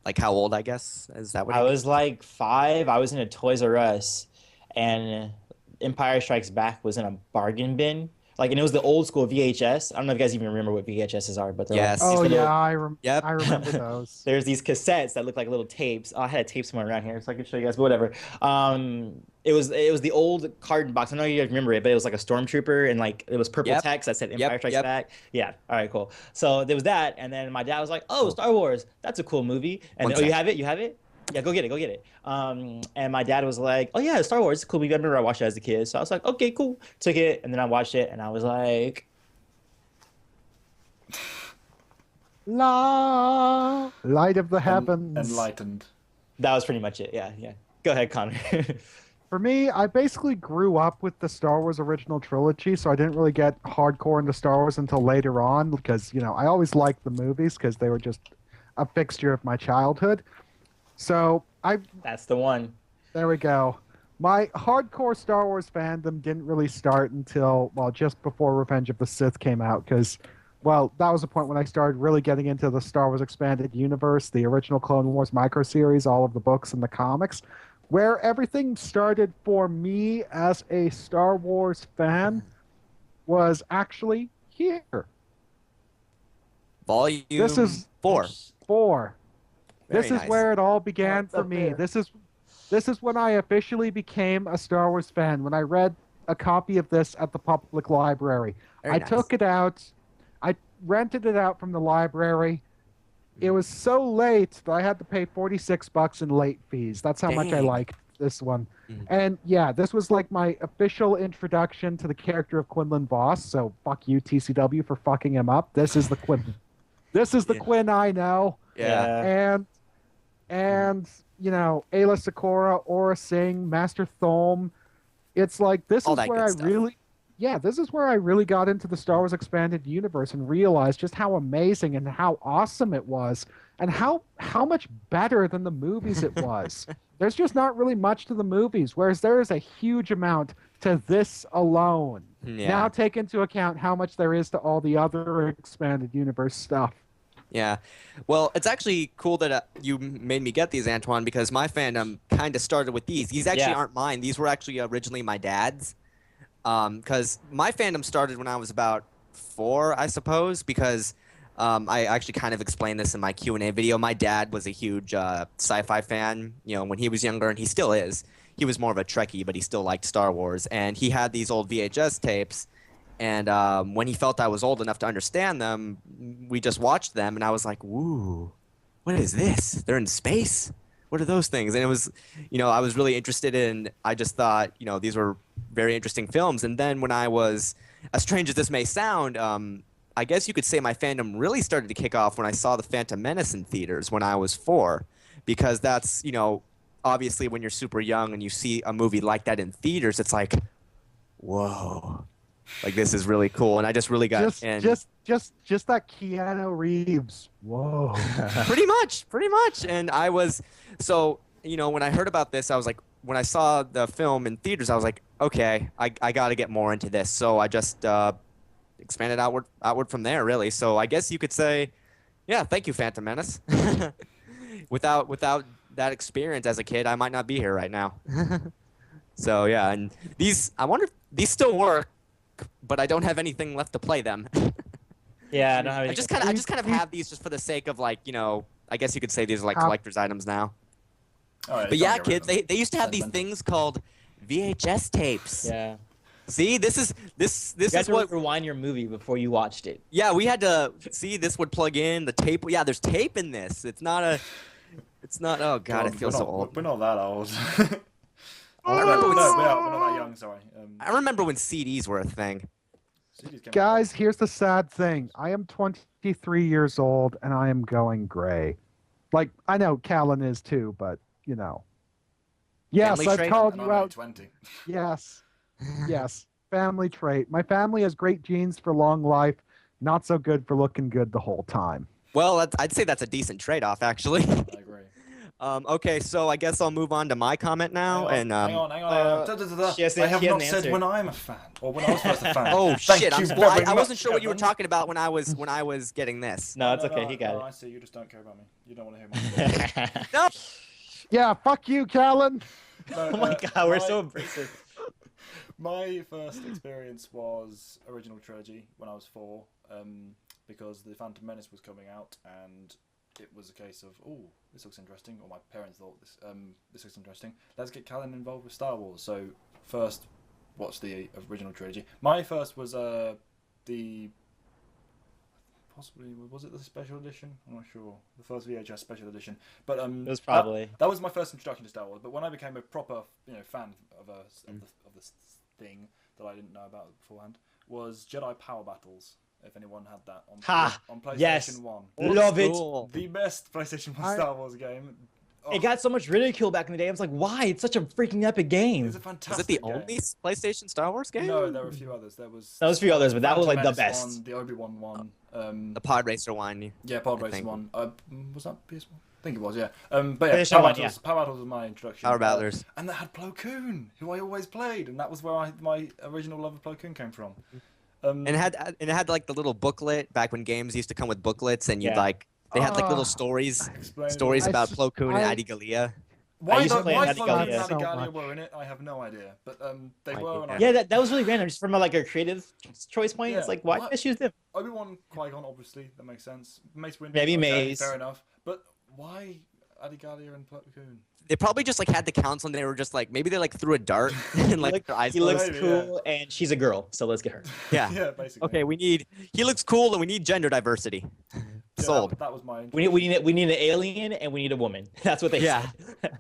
Like how old, I guess? Is that what I was like 5. I was in a Toys R Us, and Empire Strikes Back was in a bargain bin. And it was the old school VHS. I don't know if you guys even remember what VHSs are, but they're Yes. Oh these little- yeah, Yep. I remember those. There's these cassettes that look like little tapes. Oh, I had a tape somewhere around here, so I can show you guys. But whatever. It was the old carton box. I know you guys remember it, but it was like a stormtrooper and it was purple Yep. text that said Yep, Empire Strikes yep. Back. Yeah. All right, cool. So there was that, and then my dad was like, "Oh, Star Wars. That's a cool movie." And One then, you sec. have it? You have it? Yeah, go get it. And my dad was like, "Oh yeah, Star Wars is a cool movie. I remember I watched it as a kid." So I was like, "Okay, cool." Took it, and then I watched it, and I was like, La light of the heavens. Enlightened. that was pretty much it. Yeah. Go ahead, Connor. For me, I basically grew up with the Star Wars original trilogy, so I didn't really get hardcore into Star Wars until later on because, I always liked the movies because they were just a fixture of my childhood. So That's the one. there we go. My hardcore Star Wars fandom didn't really start until, just before Revenge of the Sith came out because, that was the point when I started really getting into the Star Wars Expanded Universe, the original Clone Wars microseries, all of the books and the comics. Where everything started for me as a Star Wars fan was actually here. Volume This is 4. 4. Very This is nice. where it all began What's for up me. there? This is when I officially became a Star Wars fan, when I read a copy of this at the public library. Very I nice. took it out. I rented it out from the library. It was so late that I had to pay $46 in late fees. That's how much I Dang. liked this one. Mhm. And yeah, this was like my official introduction to the character of Quinlan Voss. So fuck you, TCW, for fucking him up. This is the Quinn. This is the Yeah. Quinn I know. Yeah. And Ayla Sakura, Aura Singh, Master Thome. It's like this All is that where good I stuff. this is where I really got into the Star Wars Expanded Universe and realized just how amazing and how awesome it was, and how much better than the movies it was. There's just not really much to the movies, whereas there is a huge amount to this alone. Yeah. Now take into account how much there is to all the other Expanded Universe stuff. Yeah. Well, it's actually cool that you made me get these, Antoine, because my fandom kind of started with these. These actually Yeah. aren't mine. These were actually originally my dad's. Because my fandom started when I was about 4, I suppose, because I actually kind of explained this in my Q&A video. My dad was a huge sci-fi fan, when he was younger, and he still is. He was more of a Trekkie, but he still liked Star Wars. And he had these old VHS tapes, and when he felt I was old enough to understand them, we just watched them, and I was like, woo, what is this? They're in space? What are those things? And it was, I was really interested in, I just thought, these were very interesting films. And then when I was, as strange as this may sound, I guess you could say my fandom really started to kick off when I saw The Phantom Menace in theaters when I was 4. Because that's, obviously when you're super young and you see a movie like that in theaters, it's like, whoa, like this is really cool. And I just really got in. Just that Keanu Reeves. Whoa. Pretty much. And I was, so, when I heard about this, I was like, when I saw the film in theaters, I was like, okay, I got to get more into this. So I just expanded outward from there, really. So I guess you could say, yeah, thank you, Phantom Menace. Without that experience as a kid, I might not be here right now. So yeah, and I wonder if these still work, but I don't have anything left to play them. Yeah, I don't have I just kind of have these just for the sake of I guess you could say these are like collector's items now. Right, but yeah, kids, they used to have these things called VHS tapes. Yeah. See, this is what rewind your movie before you watched it. Yeah, we had to see this would plug in the tape. Yeah, there's tape in this. It's not. Oh God, it feels so old. We're not that old. I remember we're not that young. Sorry. I remember when CDs were a thing. Guys, here's the sad thing. I am 23 years old and I am going gray. Like, I know Callan is too, but Yes, Family I've trait? called And you I'm out. only 20. Yes. Yes. Family trait. My family has great genes for long life, not so good for looking good the whole time. Well, I'd say that's a decent trade-off, actually. I agree. Okay, so I guess I'll move on to my comment now. Hang on. I have not said when I'm a fan or when I was first a fan. Oh Thank shit! you very I wasn't much, sure what you were Evan. talking about when I was getting this. No, it's okay. He got I it. see. You just don't care about me. You don't want to hear my story. No. Yeah, fuck you, Callan. No, Oh my God, we're so abrasive. My first experience was original trilogy when I was 4, because the Phantom Menace was coming out, and it was a case of, oh, this looks interesting, or my parents thought this looks interesting. Let's get Callan involved with Star Wars. So first, watch the original trilogy. My first was was it the special edition? I'm not sure. The first VHS special edition, but It was probably. that was my first introduction to Star Wars. But when I became a proper fan of this thing that I didn't know about beforehand, was Jedi Power Battles. If anyone had that on PlayStation yes. 1. Love it. Cool. The best PlayStation 1 Star Wars game. Oh, It got so much ridicule back in the day. I was like, why? It's such a freaking epic it game. was a Was fantastic it the game. only PlayStation Star Wars game? No, there were a few others. There was a few others, but that was like the Phantom Menace best. one, the Obi-Wan one. The Pod Racer one. Yeah, Pod I Racer think. one. Was that PS1? I think it was, yeah. But yeah, PlayStation 1, Power Battles was my introduction. Power Battlers. And they had Plo Koon, who I always played, and that was where my original love of Plo Koon came from. And it had like the little booklet back when games used to come with booklets, and you'd Yeah. they had like little Ah. stories Explain it stories all. about Plo Koon and I- Adi Gallia. Why used to play Plo Adi Koon and Gallia. Adi So Gallia much. were in it, I have no idea. But they I were. think And that- Yeah, that was really random. Just from like a creative choice point. Yeah. It's like, why What? just use them? Obi-Wan, Qui-Gon, obviously, that makes sense. Mace Windu, Maybe okay, Mace. fair enough. But why Adi Gallia and Plo Koon? They probably just like had the council, and they were just like maybe they like threw a dart and like their eyes He looks closed. Maybe, cool, and she's a girl, so let's get her. Yeah. Yeah, basically. Okay, he looks cool, and we need gender diversity. Yeah, Sold. That was my. We need an alien, and we need a woman. That's what they Yeah. said.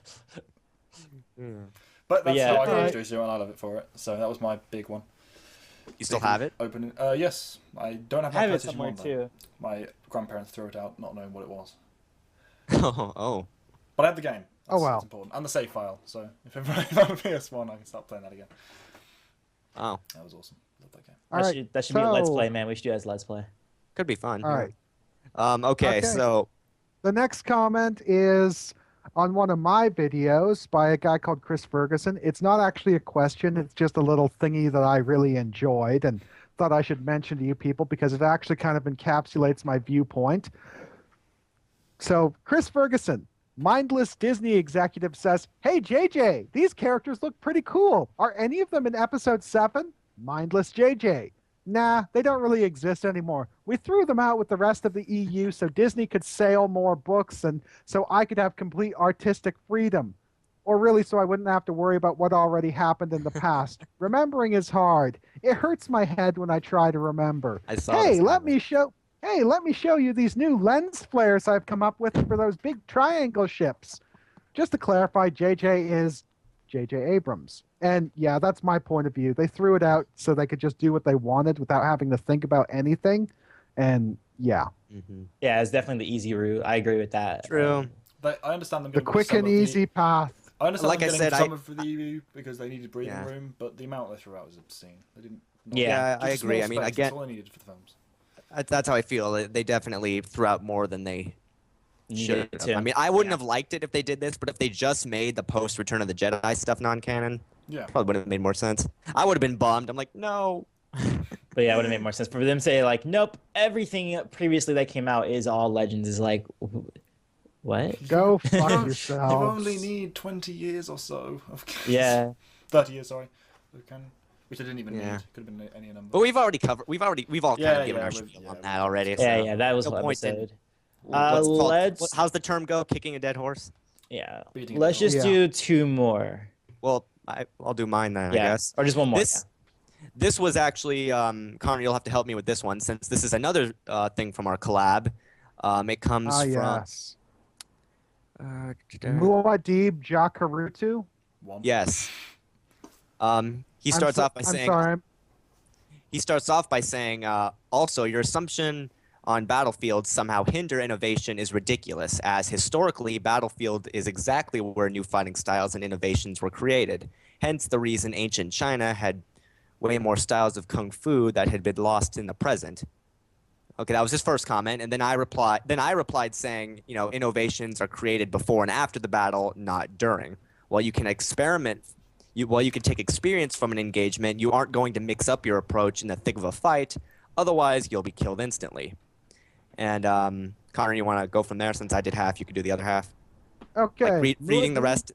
But that's yeah. how I got Alright. introduced to it, and I love it for it. So that was my big one. You still have it? Opening. Yes, I don't have I my have it PlayStation somewhere 1 though. too. My grandparents threw it out, not knowing what it was. Oh. But I had the game. Oh, wow. That's important. And the save file. So if I have a PS1, I can start playing that again. Oh. That was awesome. Love that game. All That right. should, that should be a Let's so- Play, man. We should do it as Let's Play. Could be fun. All right. Okay, Okay. so The next comment is on one of my videos by a guy called Chris Ferguson. It's not actually a question. It's just a little thingy that I really enjoyed and thought I should mention to you people because it actually kind of encapsulates my viewpoint. So Chris Ferguson, mindless Disney executive, says, "Hey JJ, these characters look pretty cool. Are any of them in episode 7? Mindless JJ. Nah, they don't really exist anymore. We threw them out with the rest of the EU so Disney could sell more books and so I could have complete artistic freedom. Or really, so I wouldn't have to worry about what already happened in the past. Remembering is hard. It hurts my head when I try to remember. I saw this comment. Hey, let me show you these new lens flares I've come up with for those big triangle ships. Just to clarify, JJ is J.J. Abrams. And yeah, that's my point of view. They threw it out so they could just do what they wanted without having to think about anything. And yeah. Mm-hmm. Yeah, it's definitely the easy route. I agree with that. True. But I understand them. The gonna put quick some and of the- easy path. I understand Like them I getting said, some for the EU because they needed breathing Yeah. room, but the amount they threw out was obscene. They didn't. Yeah, I just a agree. small I mean, space, again, that's all they needed for the films. that's how I feel. They definitely threw out more than they should Needed have. to. I mean, I wouldn't Yeah. have liked it if they did this, but if they just made the post Return of the Jedi stuff non-canon, Yeah. probably would have made more sense. I would have been bummed. I'm like, no. But yeah, it would have made more sense for them to say like, nope, everything previously that came out is all Legends. Is like, what? Go fuck You yourself. only need 20 years or so of Yeah. 30 years, sorry. Of canon, which I didn't even Yeah. need. Could have been any number. But we've all all kind Yeah, of given yeah, our we've- spiel yeah, on we've- that already. Yeah, so yeah, that was no whole point in- episode. what's it called? Let's How's the term go? Kicking a dead horse? yeah. Beating a Let's dead just horse. do two more. Well, I'll do mine then, I Yeah, guess. or just one more. This was actually Connor. You'll have to help me with this one since this is another thing from our collab. It comes Ah, from. yes. Uh, Muad'Dib Jakarutu. One. yes. He starts off by I'm saying. sorry. He starts off by saying, also, your assumption on Battlefield somehow hinder innovation is ridiculous, as historically, Battlefield is exactly where new fighting styles and innovations were created. Hence the reason ancient China had way more styles of kung fu that had been lost in the present. Okay, that was his first comment, and then I replied saying, innovations are created before and after the battle, not during. While you can while you can take experience from an engagement, you aren't going to mix up your approach in the thick of a fight, otherwise you'll be killed instantly. And Connor, you want to go from there? Since I did half, you could do the other half. Okay. Like reading the Muad'Dib- rest.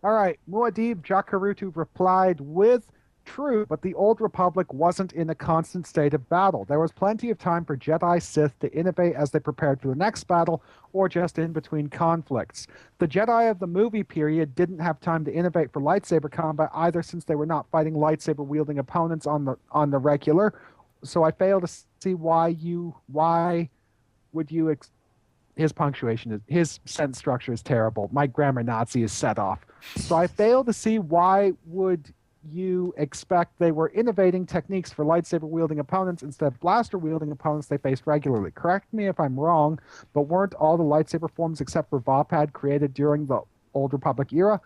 All right. Muad'Dib Jakarutu replied with, true, but the Old Republic wasn't in a constant state of battle. There was plenty of time for Jedi Sith to innovate as they prepared for the next battle or just in between conflicts. The Jedi of the movie period didn't have time to innovate for lightsaber combat either, since they were not fighting lightsaber wielding opponents on the regular. So I fail to see why would you his punctuation is, his sentence structure is terrible. My grammar Nazi is set off. So I fail to see why would you expect they were innovating techniques for lightsaber wielding opponents instead of blaster wielding opponents they faced regularly. Correct me if I'm wrong, but weren't all the lightsaber forms except for Vapad created during the Old Republic era?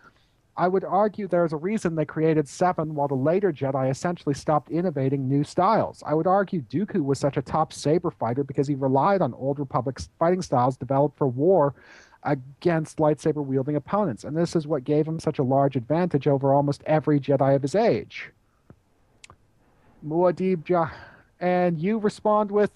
I would argue there's a reason they created 7 while the later Jedi essentially stopped innovating new styles. I would argue Dooku was such a top saber fighter because he relied on Old Republic fighting styles developed for war against lightsaber wielding opponents, and this is what gave him such a large advantage over almost every Jedi of his age. And you respond with,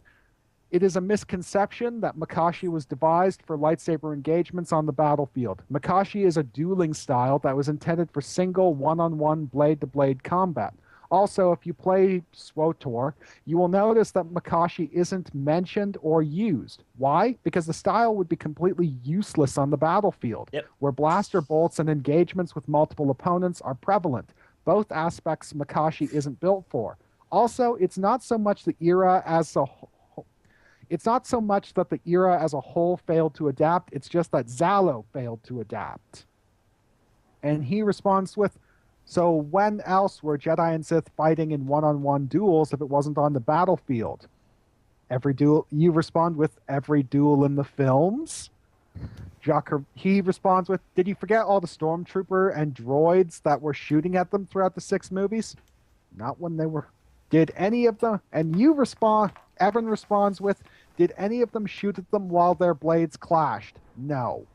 it is a misconception that Makashi was devised for lightsaber engagements on the battlefield. Makashi is a dueling style that was intended for single one-on-one blade-to-blade combat. Also, if you play SWTOR, you will notice that Makashi isn't mentioned or used. Why? Because the style would be completely useless on the battlefield, where blaster bolts and engagements with multiple opponents are prevalent. Both aspects Makashi isn't built for. Also, it's not so much the era as a It's not so much that the era as a whole failed to adapt, it's just that Zalo failed to adapt. And he responds with, so when else were Jedi and Sith fighting in one-on-one duels if it wasn't on the battlefield? Every duel, you respond with, every duel in the films? He responds with, did you forget all the stormtrooper and droids that were shooting at them throughout the 6 movies? Not when they were... Did any of them... And you respond... Evan responds with, did any of them shoot at them while their blades clashed? No.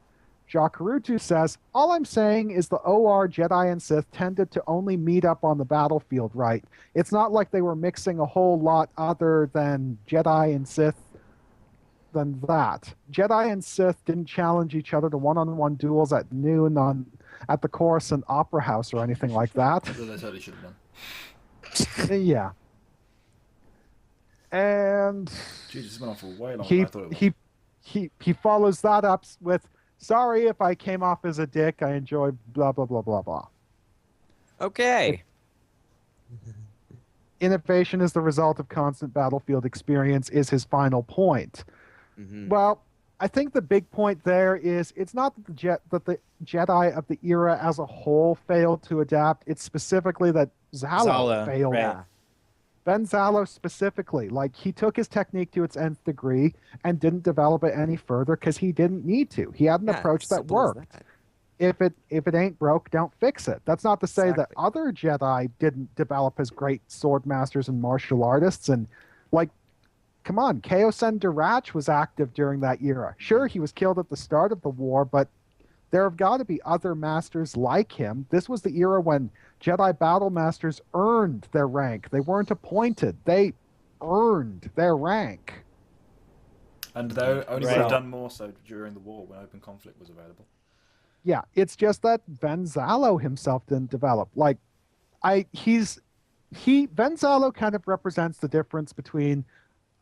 Jakarutu says, all I'm saying is the OR Jedi and Sith tended to only meet up on the battlefield, right? It's not like they were mixing a whole lot other than Jedi and Sith than that. Jedi and Sith didn't challenge each other to one-on-one duels at noon at the Coruscant Opera House or anything like that. They totally should have done. Yeah. And Jesus, it's been on for way longer he than I thought it would. he follows that up with, "Sorry if I came off as a dick. I enjoy blah blah blah blah blah." Okay. Innovation is the result of constant battlefield experience is his final point. Mhm. Well, I think the big point there is it's not that the Jedi of the era as a whole failed to adapt. It's specifically that Zalo failed. right. Ben Zalo specifically, like he took his technique to its nth degree and didn't develop it any further because he didn't need to. He had an approach that simple as worked. that. If it ain't broke, don't fix it. That's not to say that Exactly. other Jedi didn't develop as great sword masters and martial artists. And like, come on, Kaosen Durach was active during that era. Sure, he was killed at the start of the war, but there have got to be other masters like him. This was the era when Jedi battle masters earned their rank. They weren't appointed. They earned their rank. And they only would Right. have done more so during the war when open conflict was available. Yeah, it's just that Ben Zalo himself didn't develop. Like, Ben Zalo kind of represents the difference between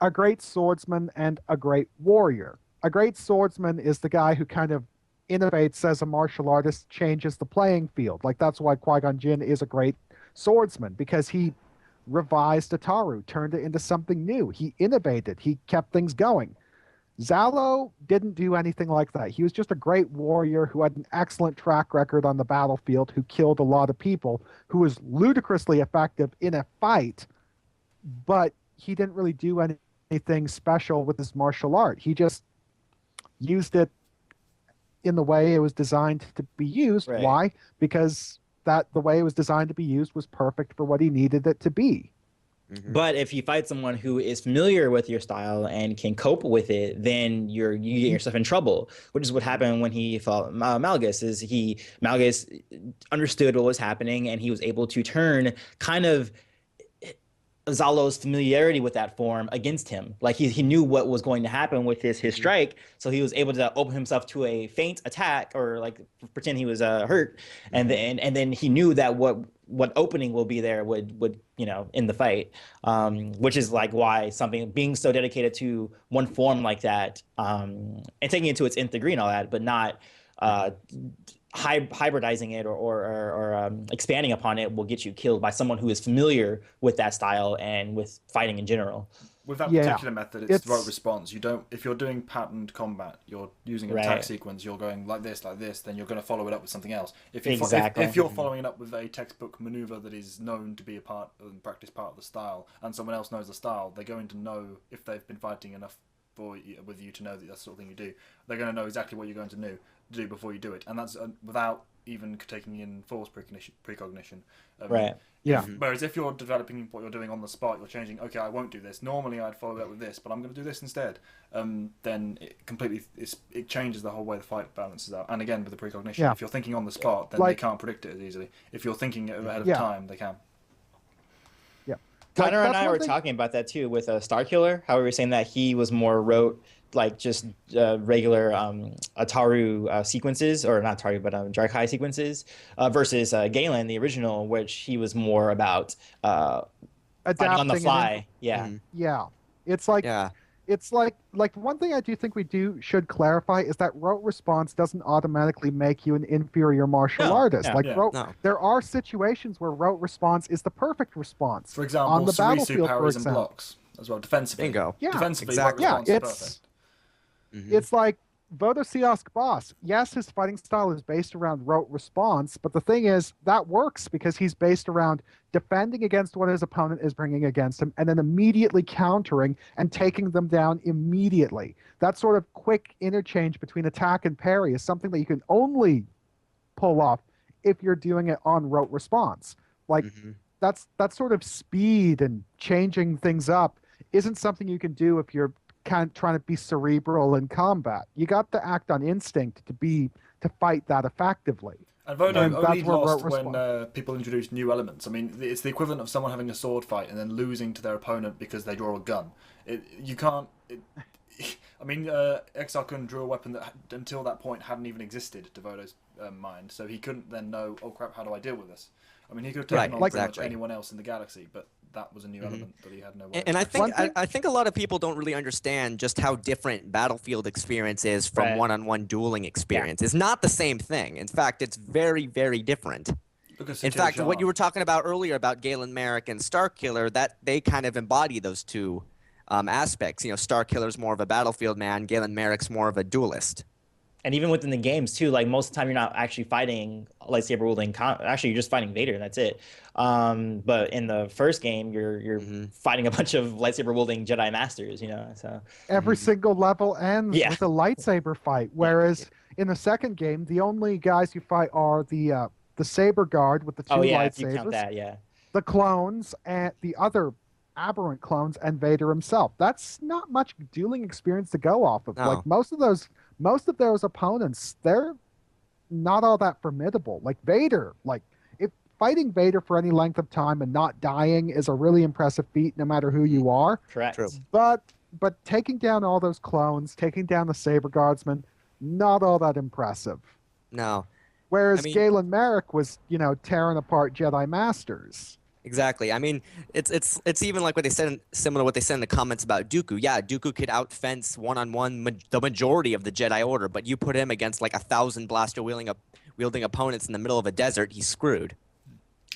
a great swordsman and a great warrior. A great swordsman is the guy who kind of innovates as a martial artist, changes the playing field. Like that's why Qui-Gon Jinn is a great swordsman, because he revised Ataru, turned it into something new. He innovated. He kept things going. Zalo didn't do anything like that. He was just a great warrior who had an excellent track record on the battlefield, who killed a lot of people, who was ludicrously effective in a fight, but he didn't really do anything special with his martial art. He just used it in the way it was designed to be used. Right. Why? Because the way it was designed to be used was perfect for what he needed it to be. Mhm. But if you fight someone who is familiar with your style and can cope with it, then you get yourself in trouble, which is what happened when he fought Malgus. Malgus understood what was happening, and he was able to turn kind of Zalo's familiarity with that form against him. Like he knew what was going to happen with his strike, so he was able to open himself to a feint attack or like pretend he was hurt, and then he knew that what opening will be there would in the fight, which is like why something being so dedicated to one form like that, and taking it to its nth degree and all that, but not hybridizing it or expanding upon it will get you killed by someone who is familiar with that style and with fighting in general. With that Yeah. particular method, it's the right response. You don't, if you're doing patterned combat, you're using an attack Right. sequence, you're going like this, then you're going to follow it up with something else. If you Exactly. if you're following it up with a textbook maneuver that is known to be a part and practice part of the style, and someone else knows the style, they're going to know if they've been fighting enough with you to know that that's the sort of thing you do. They're going to know exactly what you're going to do before you do it, and that's without even taking in force precognition. Right. Yeah. Whereas if you're developing what you're doing on the spot, you're changing. Okay, I won't do this. Normally, I'd follow that with this, but I'm going to do this instead. Then it changes the whole way the fight balances out. And again, with the precognition, Yeah. if you're thinking on the spot, then Like- they can't predict it as easily. If you're thinking it ahead of Yeah. time, they can. Yeah. Connor and that's I one were thing- talking about that too with Starkiller. How we were saying that he was more wrote like just regular Ataru sequences, or not Ataru, but Jarkai sequences, versus Galen, the original, which he was more about fighting on the Adapting fly. Yeah. Yeah. It's like Yeah. it's like one thing I do think we should clarify is that rote response doesn't automatically make you an inferior martial No, artist. no. Like Yeah. rote, No. there are situations where rote response is the perfect response. For example, on the Sarisu battlefield, for parries and example. blocks as well. Defensively. Bingo. Yeah. Defensively, Exactly. rote Yeah, response is it's perfect. Mhm. it's like Vodosiask Boss. Yes, his fighting style is based around rote response, but the thing is that works because he's based around defending against what his opponent is bringing against him and then immediately countering and taking them down immediately. That sort of quick interchange between attack and parry is something that you can only pull off if you're doing it on rote response. Like Mhm. that sort of speed and changing things up isn't something you can do if you're kind of trying to be cerebral in combat. You got to act on instinct to fight that effectively. And Vodo And only that's where lost rote when people introduced new elements. I mean, it's the equivalent of someone having a sword fight and then losing to their opponent because they draw a gun. You can't. I mean, Exar Kun drew a weapon that until that point hadn't even existed to Vodo's mind, so he couldn't then know, oh crap, how do I deal with this? I mean, he could have taken Right, on pretty exactly. much anyone else in the galaxy, but that was a new element that he had no way. And I of think accessing. I think a lot of people don't really understand just how different Battlefield experience is from Right. one-on-one dueling experience. It's not the same thing. In fact, it's very, very different. In fact, what you were talking about earlier about Galen Merrick and Starkiller, that they kind of embody those two aspects. You know, Starkiller's more of a Battlefield man, Galen Merrick's more of a duelist. And even within the games too, like most of the time you're not actually fighting lightsaber wielding. Actually, you're just fighting Vader. That's it. But in the first game, you're fighting a bunch of lightsaber wielding Jedi masters. You know, so Every single level ends Yeah. with a lightsaber fight, whereas in the second game, the only guys you fight are the saber guard with the two if you count lightsabers, that, yeah. the clones, and the other aberrant clones, and Vader himself. That's not much dueling experience to go off of. No. Like most of those opponents, they're not all that formidable. Like Vader, like if fighting Vader for any length of time and not dying is a really impressive feat, no matter who you are. Correct. True. But taking down all those clones, taking down the saber guardsmen, not all that impressive. No. Whereas I mean- Galen Merrick was, tearing apart Jedi Masters. Exactly. I mean, it's even like what they said, similar to what they said in the comments about Dooku. Yeah, Dooku could outfence one-on-one the majority of the Jedi Order, but you put him against like 1,000 blaster wielding opponents in the middle of a desert, he's screwed.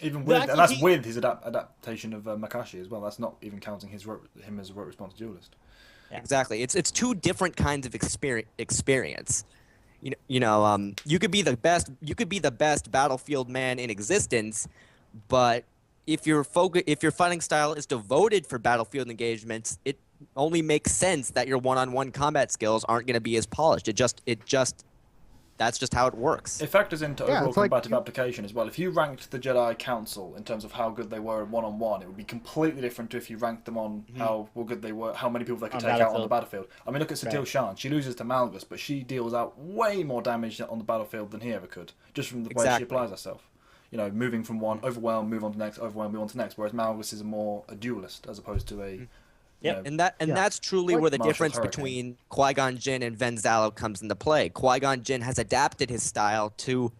Even But with, and that's with his adaptation of Makashi as well. That's not even counting him as a rote response duelist. Yeah. Exactly. It's two different kinds of experience. You could be the best Battlefield man in existence, but if your fighting style is devoted for Battlefield engagements, it only makes sense that your one-on-one combat skills aren't going to be as polished. That's just how it works. It factors into overall it's like combative application as well. If you ranked the Jedi Council in terms of how good they were in one-on-one, it would be completely different to if you ranked them on how good they were, how many people they could On take out on the Battlefield. battlefield. I mean, look at Satil Right. Shan. She loses to Malgus, but she deals out way more damage on the battlefield than he ever could, just from the way she Exactly. applies herself. Moving from one, overwhelm, move on to next, overwhelm, move on to next. Whereas Malgus is more a duelist as opposed to a. Yep. That's truly Like where the Martial difference Hurricane. between Qui-Gon Jinn and Venzalo comes into play. Qui-Gon Jinn has adapted his style to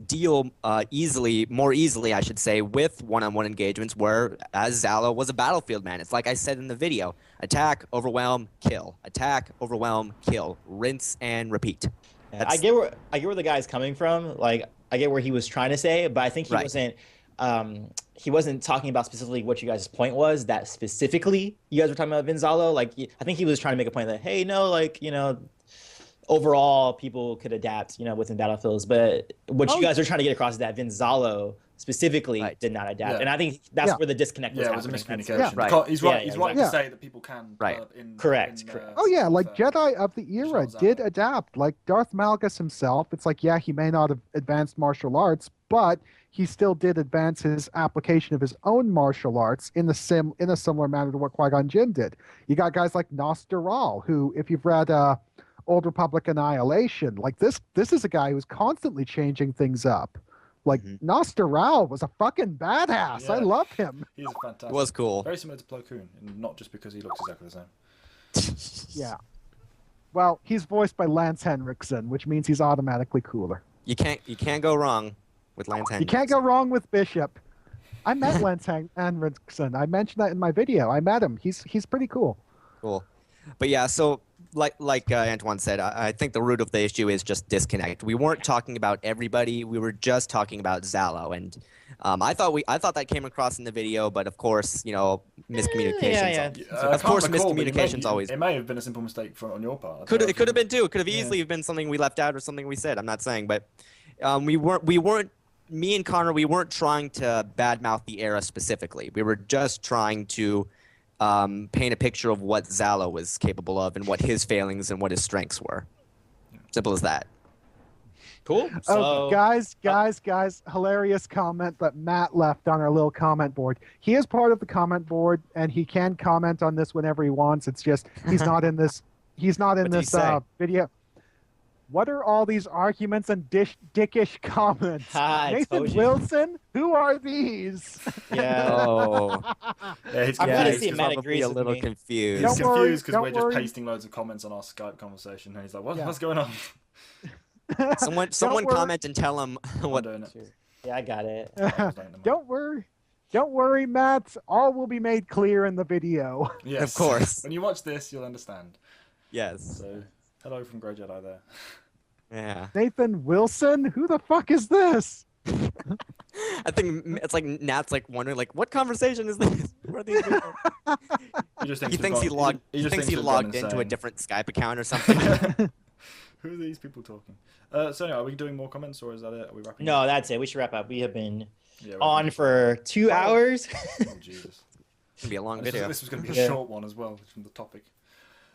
deal more easily, I should say, with one-on-one engagements, whereas Zalo was a Battlefield man. It's like I said in the video: attack, overwhelm, kill. Attack, overwhelm, kill. Rinse and repeat. I get where the guy's coming from. Like I get where he was trying to say, but I think he wasn't talking about specifically what you guys' point was. That specifically you guys were talking about Vinzalo. Like I think he was trying to make a point that hey, no, like overall people could adapt, within battlefields. But what you guys are trying to get across is that Vinzalo specifically did not adapt, Yeah. and I think that's Yeah. where the disconnect was Yeah, it was a happening. miscommunication. Right. Because He's right. Yeah, He's right to exactly. say that people can. Right. Correct. Oh yeah, like Jedi of the era Zalo. did adapt. Like Darth Malgus himself, it's like he may not have advanced martial arts, but he still did advance his application of his own martial arts in a similar manner to what Qui-Gon Jinn did. You got guys like Nosteral, who, if you've read Old Republic Annihilation, like this is a guy who's constantly changing things up. Like Nosteral was a fucking badass. I Yeah. love him. He's fantastic. It was cool. Very similar to Plo Koon, and not just because he looks exactly the same. Yeah. Well, he's voiced by Lance Henriksen, which means he's automatically cooler. You can't go wrong with Lance You can't go wrong with Bishop. I met Lance Henriksen. I mentioned that in my video. I met him. He's pretty cool. Cool. But yeah, so like Antoine said, I think the root of the issue is just disconnect. We weren't talking about everybody. We were just talking about Zalo, and I thought that came across in the video, but of course, miscommunications. Yeah. Of course, miscommunications always. It may have been a simple mistake on your part. It could have been too. It could have easily been something we left out or something we said. I'm not saying, but we weren't. Me and Connor, we weren't trying to badmouth the era specifically. We were just trying to paint a picture of what Zalo was capable of and what his failings and what his strengths were. Simple as that. Cool. Oh, guys, hilarious comment that Matt left on our little comment board. He is part of the comment board, and he can comment on this whenever he wants. It's just he's not in this. He's not in What did he this say? video. What are all these arguments and dickish comments? I Nathan told you. Wilson, who are these? Yeah. Oh, Yeah, he's I'm yeah, gonna confused. see he's Matt probably agrees a with little me. confused. Don't He's worry, confused because don't we're just worry. pasting loads of comments on our Skype conversation, and he's like, Yeah. "What's going on?" Someone worry. comment and tell him I'm what. doing it. Yeah, I got it. Don't worry. Don't worry, Matt. All will be made clear in the video. Yes. Of course. When you watch this, you'll understand. Yes. So, hello from Grey Jedi there. Yeah. Nathan Wilson? Who the fuck is this? I think it's like Nat's like wondering like what conversation is this? Who are these people? He just He thinks he we've logged. he He just thinks he we've gone logged into a insane. different Skype account or something. Who are these people talking? So anyway, are we doing more comments or is that it? Are we wrapping No, up? that's it. We should wrap up. We have been Yeah, we're on wrapping for 2 hours. up. Oh, Jesus. It's gonna be a long This video. was going to be a Yeah. short one as well from the topic.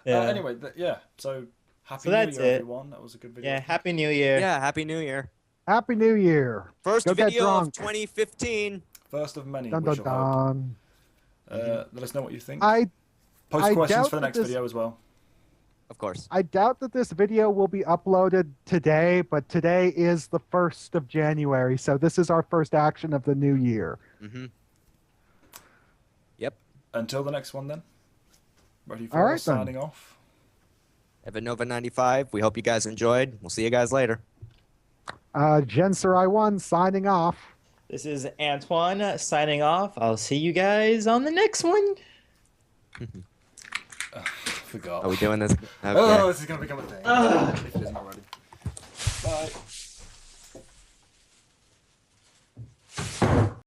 Yeah. Anyway, yeah. So happy So New that's Year, it. everyone. That was a good video. Yeah, Happy New Year. Yeah. Happy New Year. Happy New Year. First Go get video of drunk. 2015. First of many. Dun we dun shall hope. dun. Let us know what you think. I Post questions doubt for the that next this- video as well. Of course. I doubt that this video will be uploaded today, but today is the 1st of January, so this is our first action of the new year. Mm-hmm. Yep. Until the next one, then. Ready for All us right, then. signing off? Evan Nova 95. We hope you guys enjoyed. We'll see you guys later. Jen Sarai 1 signing off. This is Antoine signing off. I'll see you guys on the next one. Forgot. Are we doing this? Okay. Oh, this is going to become a thing. If it is